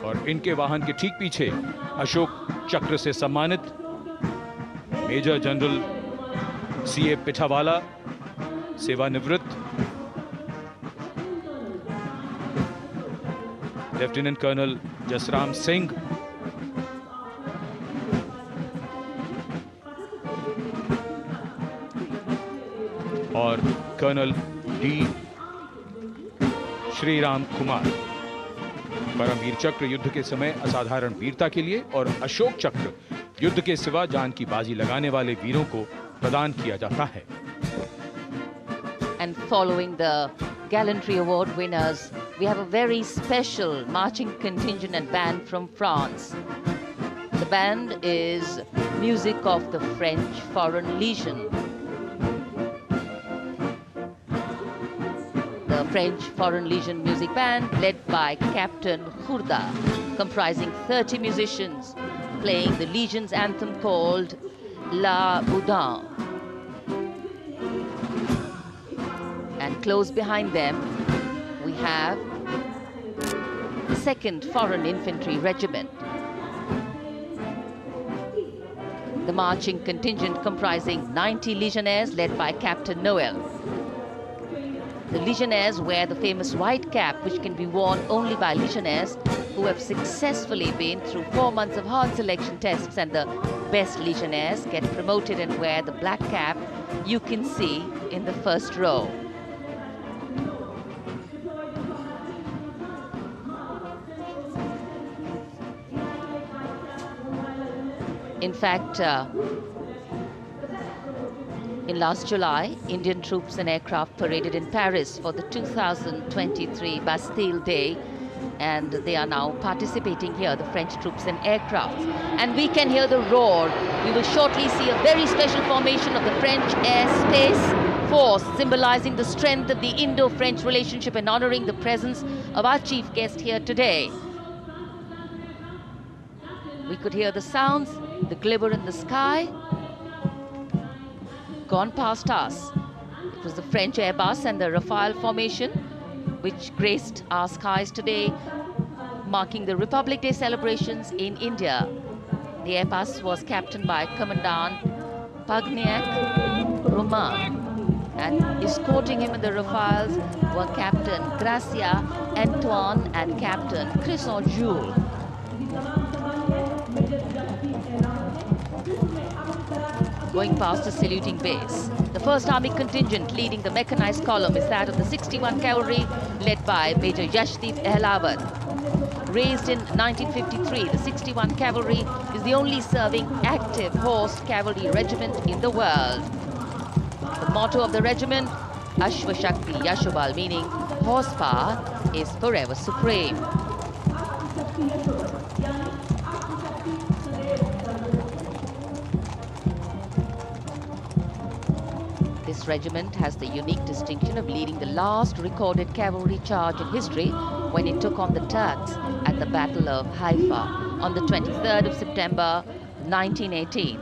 Speaker 4: और इनके वाहन के ठीक पीछे अशोक चक्र से सम्मानित मेजर जनरल CA पिठावाला, सेवानिवृत्त, लेफ्टिनेंट कर्नल जसराम सिंह, और कर्नल D श्रीराम कुमार। परमवीर चक्र युद्ध के समय असाधारण वीरता के लिए और अशोक चक्र युद्ध के सिवा जान की बाजी लगाने वाले वीरों को प्रदान किया जाता है।
Speaker 3: And following the gallantry award winners, we have a very special marching contingent and band from France. The band is music of the French Foreign Legion. The French Foreign Legion music band led by Captain Khurda, comprising 30 musicians, playing the Legion's anthem called La Boudin. And close behind them, we have the 2nd Foreign Infantry Regiment. The marching contingent comprising 90 Legionnaires led by Captain Noel. The Legionnaires wear the famous white cap, which can be worn only by Legionnaires who have successfully been through 4 months of hard selection tests, and the best Legionnaires get promoted and wear the black cap you can see in the first row. In fact, in last July, Indian troops and aircraft paraded in Paris for the 2023 Bastille Day, and they are now participating here, the French troops and aircrafts. And we can hear the roar. We will shortly see a very special formation of the French Air Space Force, symbolizing the strength of the Indo-French relationship and honoring the presence of our chief guest here today. We could hear the sounds, the glimmer in the sky. gone past us. It was the French Airbus and the Rafale formation which graced our skies today, marking the Republic Day celebrations in India. The Airbus was captained by Commandant Pagniak Roman, and escorting him in the Rafales were Captain Gracia Antoine and Captain Crisson Jules. Going past the saluting base, the 1st Army contingent leading the mechanized column is that of the 61 Cavalry, led by Major Yashdeep Ehlawat. Raised in 1953, the 61 Cavalry is the only serving active horse cavalry regiment in the world. The motto of the regiment, Ashwa Shakti Yashobal, meaning horsepower is forever supreme. This regiment has the unique distinction of leading the last recorded cavalry charge in history when it took on the Turks at the Battle of Haifa on the 23rd of September 1918.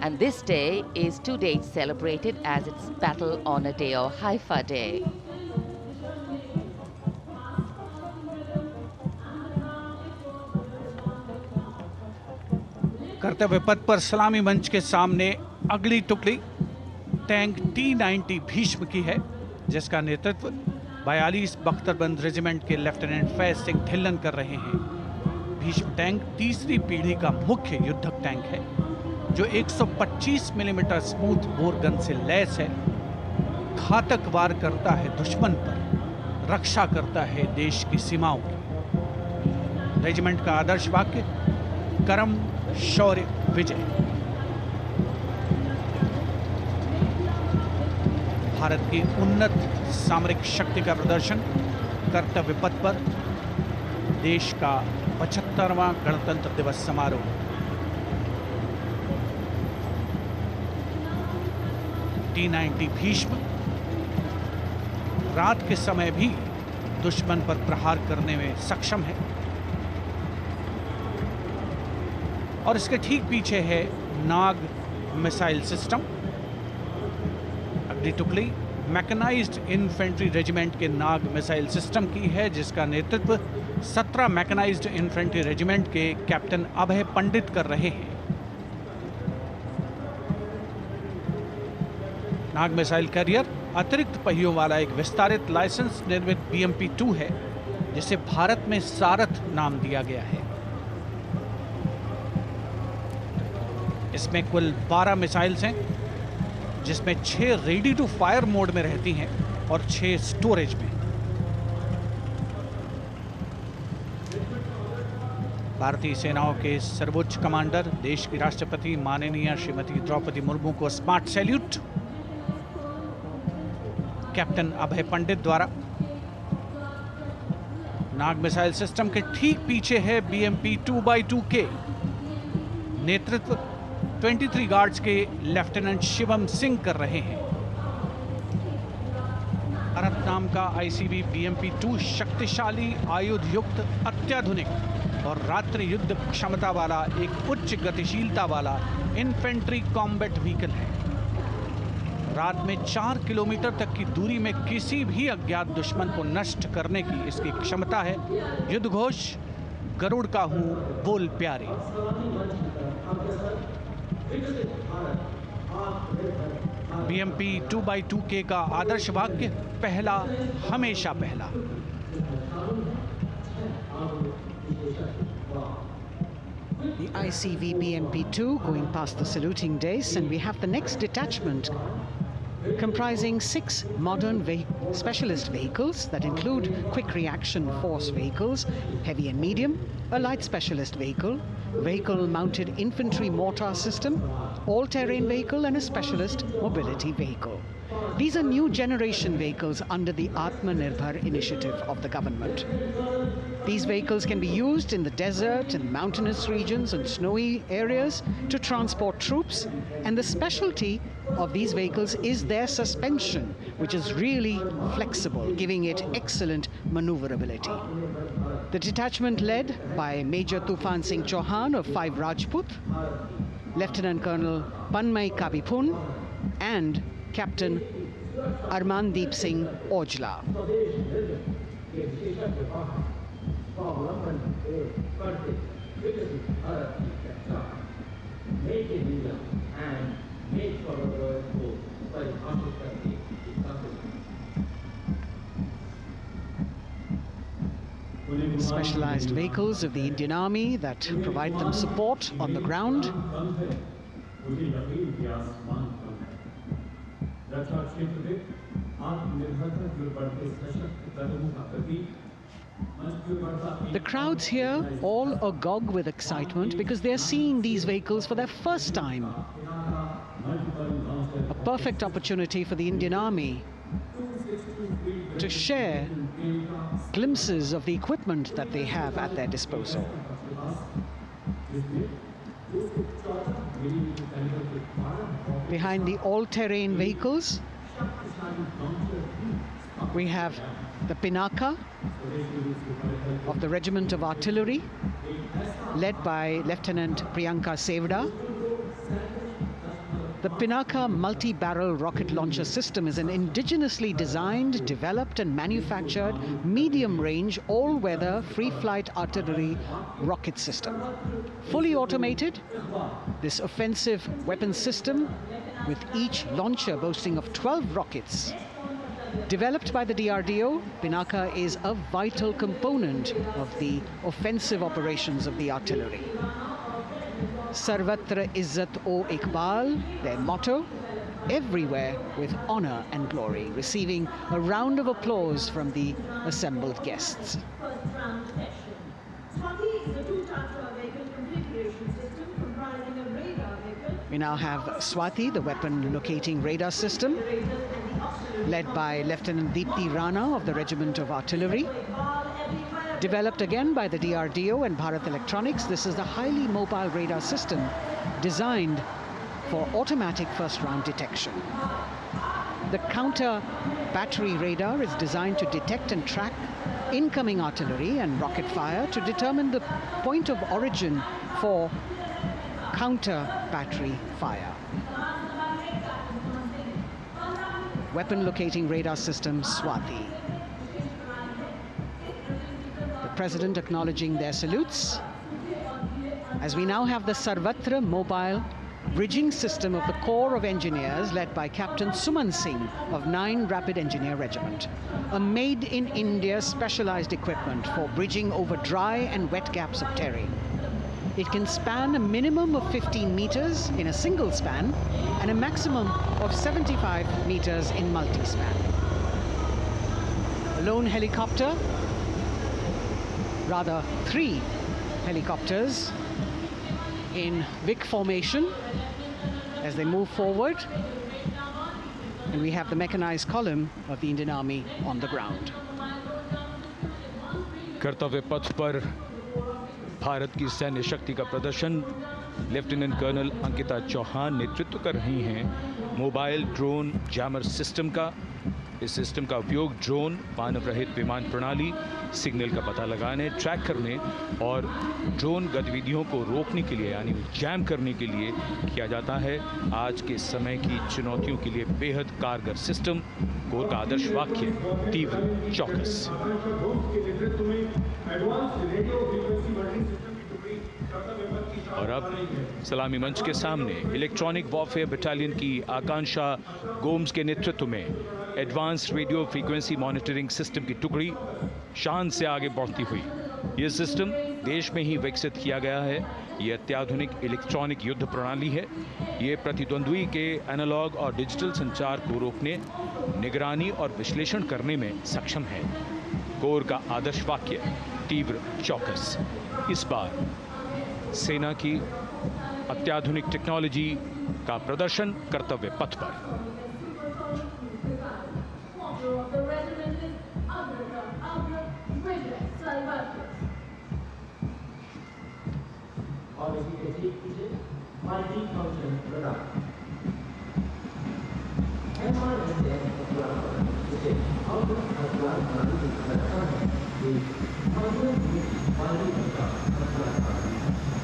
Speaker 3: And this day is to date celebrated as its Battle Honor Day or Haifa Day.
Speaker 2: कर्तव्य पथ पर सलामी मंच के सामने अगली टुकड़ी tank T-90 Bhishma की है, जिसका नेतृत्व 42 बख्तरबंद रेजिमेंट के लेफ्टिनेंट फैज सिंह ढिल्लन कर रहे हैं। भीष्म टैंक तीसरी पीढ़ी का मुख्य युद्धक टैंक है, जो 125 मिलीमीटर स्मूथ बोर गन से लैस है, घातक वार करता है दुश्मन पर, रक्षा करता है देश की सीमाओं की। रेजिमेंट का आदर्श वाक्य कर्म शौर्य विजय। भारत की उन्नत सामरिक शक्ति का प्रदर्शन कर्तव्य पथ पर देश का 75वां गणतंत्र दिवस समारोह। T-90 भीष्म रात के समय भी दुश्मन पर प्रहार करने में सक्षम है और इसके ठीक पीछे है नाग मिसाइल सिस्टम। अगली टुकड़ी मैकेनाइज्ड इन्फेंट्री रेजिमेंट के नाग मिसाइल सिस्टम की है, जिसका नेतृत्व 17 मैकेनाइज्ड इन्फेंट्री रेजिमेंट के कैप्टन अभय पंडित कर रहे हैं। नाग मिसाइल कैरियर अतिरिक्त पहियों वाला एक विस्तारित लाइसेंस निर्मित BMP-2 है, जिसे भारत में सारथ नाम दिया गया है। इसमें कुल 12 मिसाइल्स हैं, जिसमें 6 रेडी टू फायर मोड में रहती हैं और 6 स्टोरेज में। भारतीय सेनाओं के सर्वोच्च कमांडर देश की राष्ट्रपति माननीय श्रीमती द्रौपदी मुर्मू को स्मार्ट सैल्यूट कैप्टन अभय पंडित द्वारा। नाग मिसाइल सिस्टम के ठीक पीछे है BMP-2x2K। नेतृत्व 23 गार्ड्स के लेफ्टिनेंट शिवम सिंह कर रहे हैं। भारत नाम का ICV BMP-2 शक्तिशाली आयुध युक्त अत्याधुनिक और रात्रि युद्ध क्षमता वाला एक उच्च गतिशीलता वाला इन्फेंट्री कॉम्बैट व्हीकल है। रात में 4 किलोमीटर तक की दूरी में किसी भी अज्ञात दुश्मन को नष्ट करने की इसकी क्षमता है। युद्ध घोष गरुड़ का हूं बोल प्यारे। BMP-2x2K का आदर्श वाक्य पहला हमेशा पहला।
Speaker 1: The ICV BMP-2 going past the saluting days, and we have the next detachment comprising 6 modern specialist vehicles that include quick reaction force vehicles, heavy and medium, a light specialist vehicle, vehicle-mounted infantry mortar system, all-terrain vehicle, and a specialist mobility vehicle. These are new generation vehicles under the Atmanirbhar initiative of the government. These vehicles can be used in the desert and mountainous regions and snowy areas to transport troops, and the specialty of these vehicles is their suspension, which is really flexible, giving it excellent maneuverability. The detachment led by Major Tufan Singh Chauhan of 5 Rajput, Lieutenant Colonel Panmay Kabipun, and Captain Armandeep Singh Ojla. Specialized vehicles of the Indian Army that provide them support on the ground. The crowds here all agog with excitement because they're seeing these vehicles for their first time. A perfect opportunity for the Indian Army to share glimpses of the equipment that they have at their disposal. Behind the all-terrain vehicles, we have the Pinaka of the Regiment of Artillery, led by Lieutenant Priyanka Sevda. The Pinaka multi-barrel rocket launcher system is an indigenously designed, developed and manufactured medium-range, all-weather, free-flight artillery rocket system. Fully automated, this offensive weapon system, with each launcher boasting of 12 rockets, developed by the DRDO, Pinaka is a vital component of the offensive operations of the artillery. Sarvatra Izzat-o Iqbal, their motto, everywhere with honor and glory, receiving a round of applause from the assembled guests. We now have Swati, the weapon locating radar system, led by Lieutenant Deepti Rana of the Regiment of Artillery. Developed again by the DRDO and Bharat Electronics, this is the highly mobile radar system designed for automatic first-round detection. The counter battery radar is designed to detect and track incoming artillery and rocket fire to determine the point of origin for counter battery fire. Weapon locating radar system Swati. The President acknowledging their salutes, as we now have the Sarvatra mobile bridging system of the Corps of Engineers, led by Captain Suman Singh of 9 Rapid Engineer Regiment, a made-in-India specialized equipment for bridging over dry and wet gaps of terrain. It can span a minimum of 15 meters in a single span and a maximum of 75 meters in multi-span. A lone helicopter, rather 3 helicopters in Vic formation as they move forward, and we have the mechanized column of the Indian Army on the ground.
Speaker 4: कर्तव्य पथ पर भारत की सैन्य शक्ति का प्रदर्शन lieutenant colonel Ankita Chauhan नेतृत्व कर रही हैं मोबाइल ड्रोन जैमर सिस्टम का। इस सिस्टम का उपयोग ड्रोन, मानव रहित विमान प्रणाली, सिग्नल का पता लगाने, ट्रैक करने और ड्रोन गतिविधियों को रोकने के लिए यानी जैम करने के लिए किया जाता है। आज के समय की चुनौतियों के लिए बेहद कारगर सिस्टम। कोर का आदर्श वाक्य तीव्र चौकस। और अब सलामी मंच के सामने इलेक्ट्रॉनिक वॉरफेयर बटालियन की आकांक्षा गोम्स के नेतृत्व में advance radio frequency monitoring system की टुकड़ी शान से आगे बढ़ती हुई। यह सिस्टम देश में ही विकसित किया गया है। ये अत्याधुनिक इलेक्ट्रॉनिक युद्ध प्रणाली है। ये प्रतिद्वंद्वी के एनालॉग और डिजिटल संचार को रोकने, निगरानी और विश्लेषण करने में सक्षम है। कोर का आदर्श वाक्य तीव्र चौकस। इस बार सेना की अत्याधुनिक टेक्नोलॉजी का प्रदर्शन कर्तव्य पथ पर।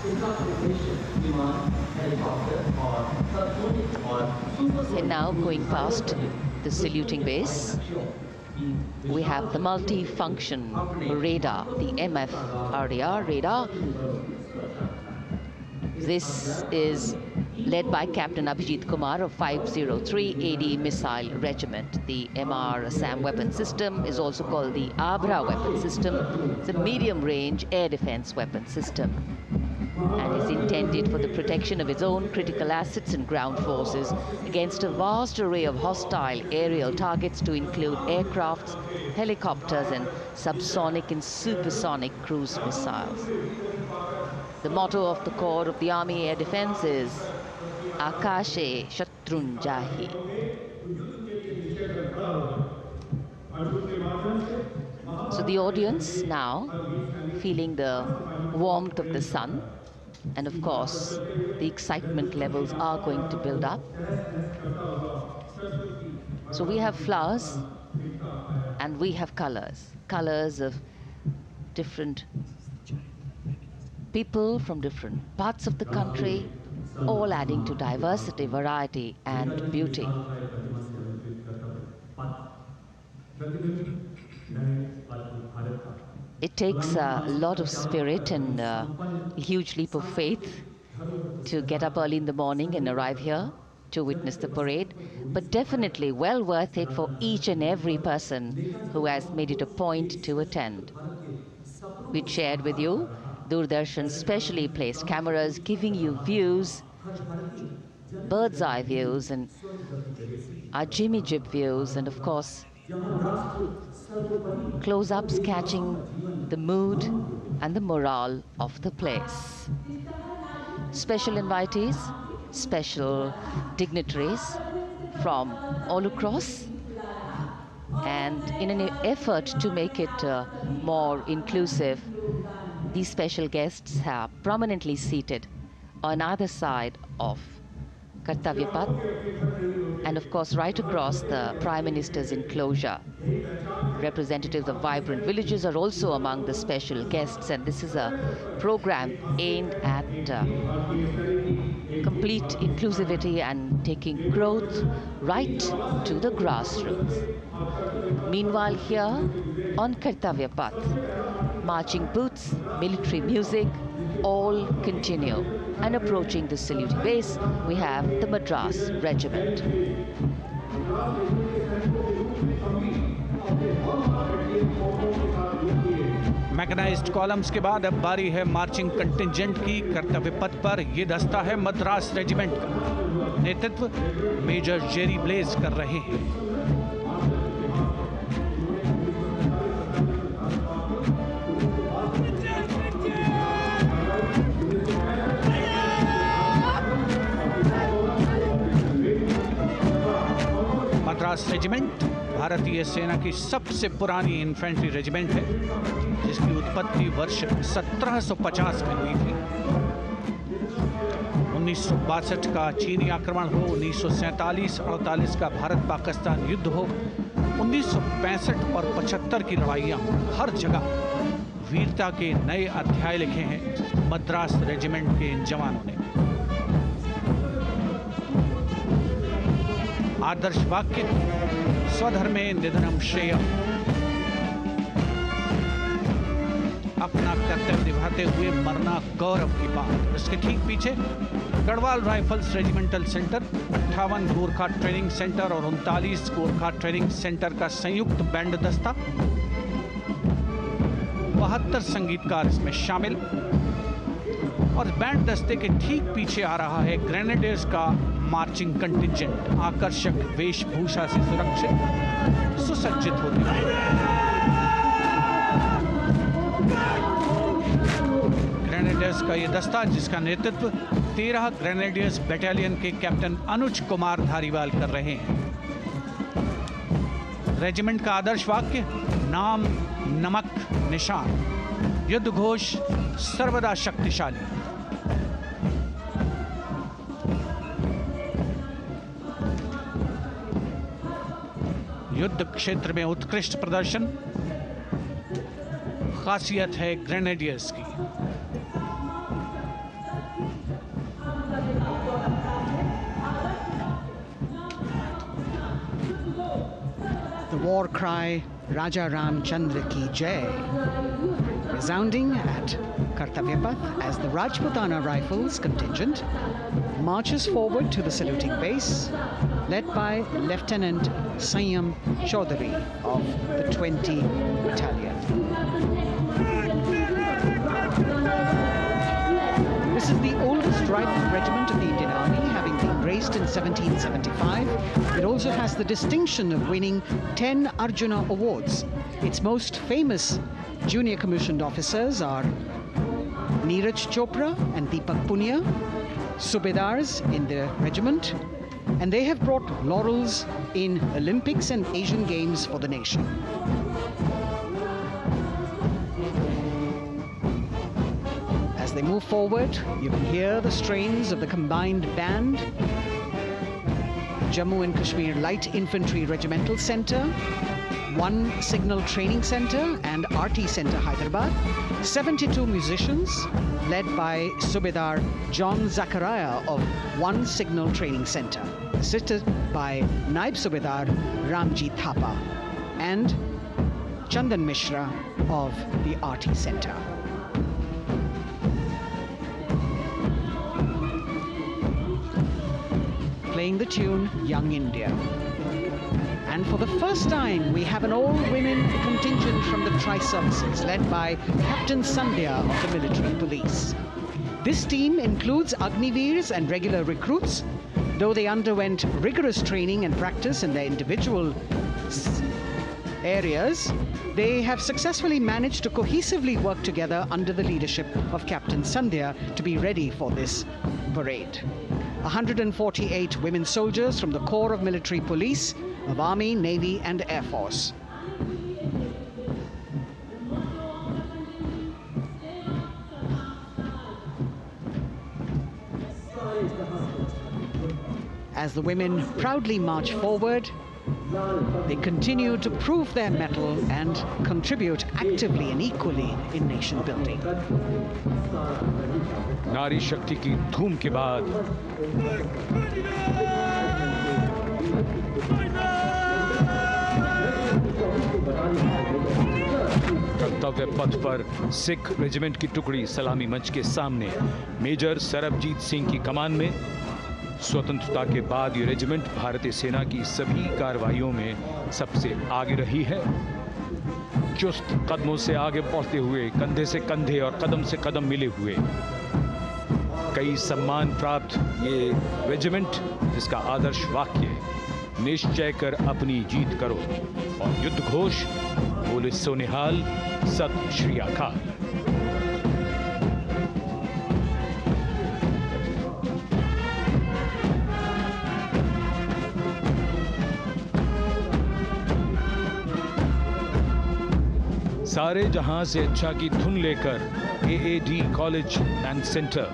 Speaker 3: And now going past the saluting base, we have the multi-function radar, the MFRDR radar. This is led by Captain Abhijit Kumar of 503 AD Missile Regiment. The MR SAM weapon system is also called the Abra weapon system. It's a medium-range air defense weapon system and is intended for the protection of its own critical assets and ground forces against a vast array of hostile aerial targets to include aircrafts, helicopters and subsonic and supersonic cruise missiles. The motto of the Corps of the Army Air Defense is Akashe Shatrun Jahi. So the audience now feeling the warmth of the sun, and of course the excitement levels are going to build up. So we have flowers and we have colors of different people from different parts of the country, all adding to diversity, variety and beauty. It takes a lot of spirit and a huge leap of faith to get up early in the morning and arrive here to witness the parade, but definitely well worth it for each and every person who has made it a point to attend. We shared with you Doordarshan's specially placed cameras giving you views, bird's eye views and our Jimmy Jib views, and of course close-ups catching the mood and the morale of the place. Special invitees, special dignitaries from all across, and in an effort to make it more inclusive, these special guests are prominently seated on either side of Kartavya Path, and of course right across the Prime Minister's enclosure. Representatives of vibrant villages are also among the special guests, and this is a program aimed at complete inclusivity and taking growth right to the grassroots. Meanwhile, here on Kartavya Path, marching boots, military music, all continue. And approaching the saluting base, we have the Madras Regiment.
Speaker 2: Mechanised columns के बाद अब बारी है marching contingent की। कर्तव्य पथ पर ये दस्ता है मद्रास रेजिमेंट का। नेतृत्व मेजर जेरी ब्लेज कर रहे हैं। मद्रास रेजिमेंट भारतीय सेना की सबसे पुरानी इन्फेंट्री रेजिमेंट है, जिसकी उत्पत्ति वर्ष 1750 में हुई थी। 1962 का चीनी आक्रमण हो, 1947-48 का भारत पाकिस्तान युद्ध हो, 1965 और 75 की लड़ाइयाँ हो, हर जगह वीरता के नए अध्याय लिखे हैं मद्रास रेजिमेंट के इन जवानों ने। आदर्श वाक्य स्वधर्मे निधनम श्रेय, अपना कर्तव्य निभाते हुए मरना गौरव की बात। इसके ठीक पीछे Garhwal rifles regimental centre, 58 Gorkha training centre और 39 गोरखा ट्रेनिंग सेंटर का संयुक्त बैंड दस्ता, 72 संगीतकार इसमें शामिल। और बैंड दस्ते के ठीक पीछे आ रहा है ग्रेनेडियर्स का मार्चिंग कंटिंजेंट, आकर्षक वेशभूषा से सुरक्षित सुसज्जित होते हुए। ग्रेनेडियर्स का ये दस्ता, जिसका नेतृत्व 13 ग्रेनेडियर्स बटालियन के कैप्टन अनुज कुमार धारीवाल कर रहे हैं। रेजिमेंट का आदर्श वाक्य नाम नमक निशान, युद्ध घोष सर्वदा शक्तिशाली। युद्ध क्षेत्र में उत्कृष्ट प्रदर्शन खासियत है ग्रेनेडियर्स की।
Speaker 1: war cry Raja Ram Chandra Ki Jai, resounding at Kartavya Path as the Rajputana Rifles contingent marches forward to the saluting base, led by Lieutenant Sanyam Chaudhary of the 20 Battalion. This is the oldest rifle regiment of the Indian Army, having been raised in 1775. It also has the distinction of winning 10 Arjuna Awards. Its most famous junior commissioned officers are Neeraj Chopra and Deepak Punia, Subedars in the regiment, and they have brought laurels in Olympics and Asian Games for the nation. As they move forward, you can hear the strains of the combined band, Jammu and Kashmir Light Infantry Regimental Centre, 1 Signal Training Centre and RT Centre Hyderabad, 72 musicians led by Subedar John Zachariah of 1 Signal Training Centre, assisted by Naib Subedar Ramji Thapa and Chandan Mishra of the RT Centre. Playing the tune Young India. And for the first time, we have an all-women contingent from the Tri-Services, led by Captain Sandhya of the Military Police. This team includes Agniveers and regular recruits. Though they underwent rigorous training and practice in their individual areas, they have successfully managed to cohesively work together under the leadership of Captain Sandhya to be ready for this parade. 148 women soldiers from the Corps of Military Police of Army, Navy and Air Force. As the women proudly march forward, they continue to prove their mettle and contribute actively and equally in nation building.
Speaker 4: नारी शक्ति की धूम के बाद कर्तव्य पथ पर Sikh regiment की टुकड़ी सलामी मंच के सामने मेजर सरबजीत सिंह की कमान में। स्वतंत्रता के बाद ये रेजिमेंट भारतीय सेना की सभी कार्रवाइयों में सबसे आगे रही है। चुस्त कदमों से आगे बढ़ते हुए, कंधे से कंधे और कदम से कदम मिले हुए कई सम्मान प्राप्त ये रेजिमेंट, जिसका आदर्श वाक्य निश्चय कर अपनी जीत करो और युद्ध घोष बोले सोनिहाल सत श्री अकाल। सारे जहां से अच्छा की धुन लेकर AAD college and centre,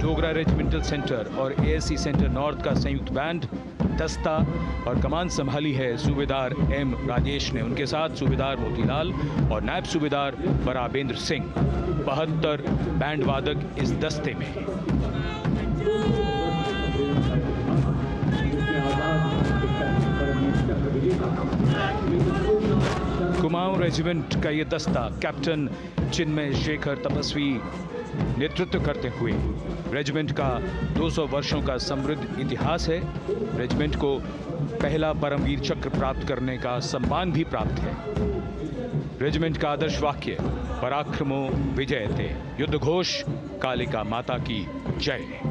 Speaker 4: Dogra regimental centre और एएससी सेंटर नॉर्थ का संयुक्त बैंड, दस्ता और कमान संभाली है सूबेदार एम राजेश ने। उनके साथ सूबेदार मोतीलाल और नायब सूबेदार बराबेंद्र सिंह। 72 बैंड वादक इस दस्ते में हैं। कुमाऊं रेजिमेंट का ये दस्ता कैप्टन चिन्मय शेखर तपस्वी नेतृत्व करते हुए, रेजिमेंट का 200 वर्षों का समृद्ध इतिहास है। रेजिमेंट को पहला परमवीर चक्र प्राप्त करने का सम्मान भी प्राप्त है। रेजिमेंट का आदर्श वाक्य पराक्रमो विजयते, युद्ध घोष कालिका माता की जय।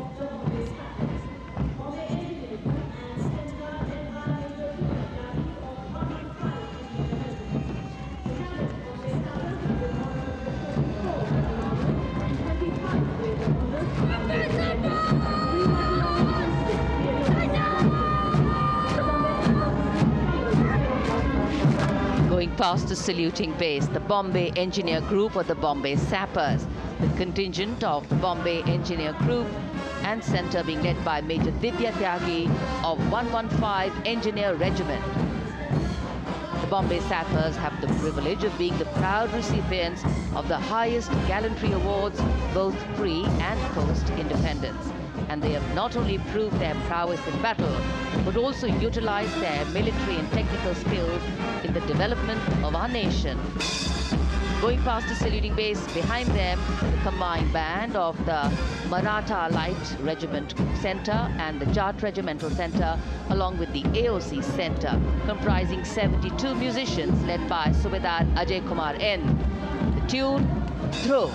Speaker 3: Going past the saluting base, the Bombay Engineer Group or the Bombay Sappers, the contingent of the Bombay Engineer Group and Centre being led by Major Divya Tyagi of 115 Engineer Regiment. The Bombay Sappers have the privilege of being the proud recipients of the highest gallantry awards, both pre and post independence. and they have not only proved their prowess in battle, but also utilized their military and technical skills in the development of our nation. Going past the saluting base, behind them, the combined band of the Maratha Light Regiment Center and the Jat Regimental Center, along with the AOC Center, comprising 72 musicians led by Subedar Ajay Kumar N. The tune, Dhruv.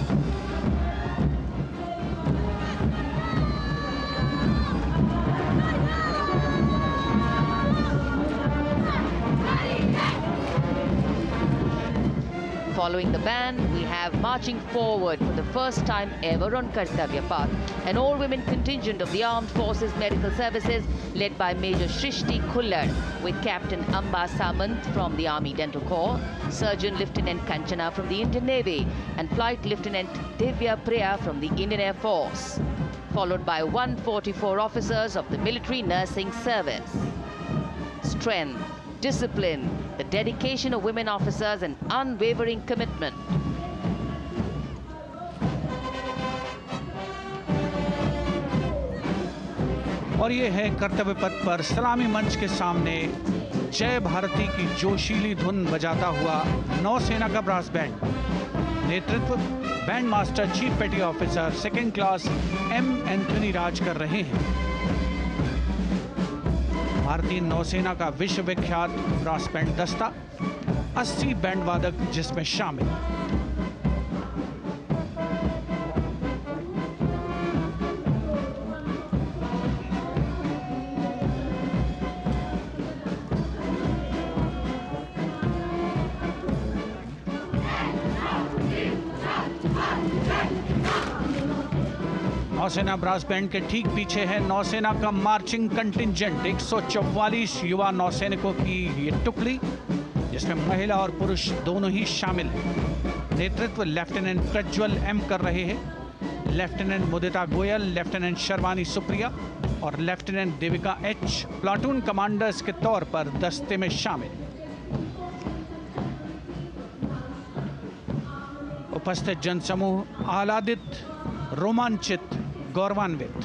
Speaker 3: Following the band, we have marching forward for the first time ever on Kartavya Path, an all-women contingent of the Armed Forces Medical Services led by Major Shrishti Khullar, with Captain Amba Samant from the Army Dental Corps, Surgeon Lieutenant Kanchana from the Indian Navy, and Flight Lieutenant Divya Priya from the Indian Air Force, followed by 144 officers of the Military Nursing Service. Strength, discipline, the dedication of women officers, and unwavering commitment.
Speaker 2: और ये है कर्तव्य पथ पर सलामी मंच के सामने जय भारती की जोशीली धुन बजाता हुआ नौसेना का ब्रास बैंड। नेतृत्व band master chief petty officer second class M Anthony Raj कर रहे हैं। भारतीय नौसेना का विश्वविख्यात ब्रास बैंड दस्ता, 80 बैंड वादक जिसमें शामिल। नौसेना ब्रास बैंड के ठीक पीछे है नौसेना का मार्चिंग कंटिंजेंट, 144 युवा नौसैनिकों की ये टुकड़ी, जिसमें महिला और पुरुष दोनों ही शामिल हैं। नेतृत्व लेफ्टिनेंट प्रज्वल एम कर रहे हैं। लेफ्टिनेंट मुदिता गोयल, लेफ्टिनेंट शर्वानी सुप्रिया और lieutenant Devika H platoon commanders के तौर पर दस्ते में शामिल। उपस्थित जनसमूह आह्लादित, रोमांचित, गौरवान्वित।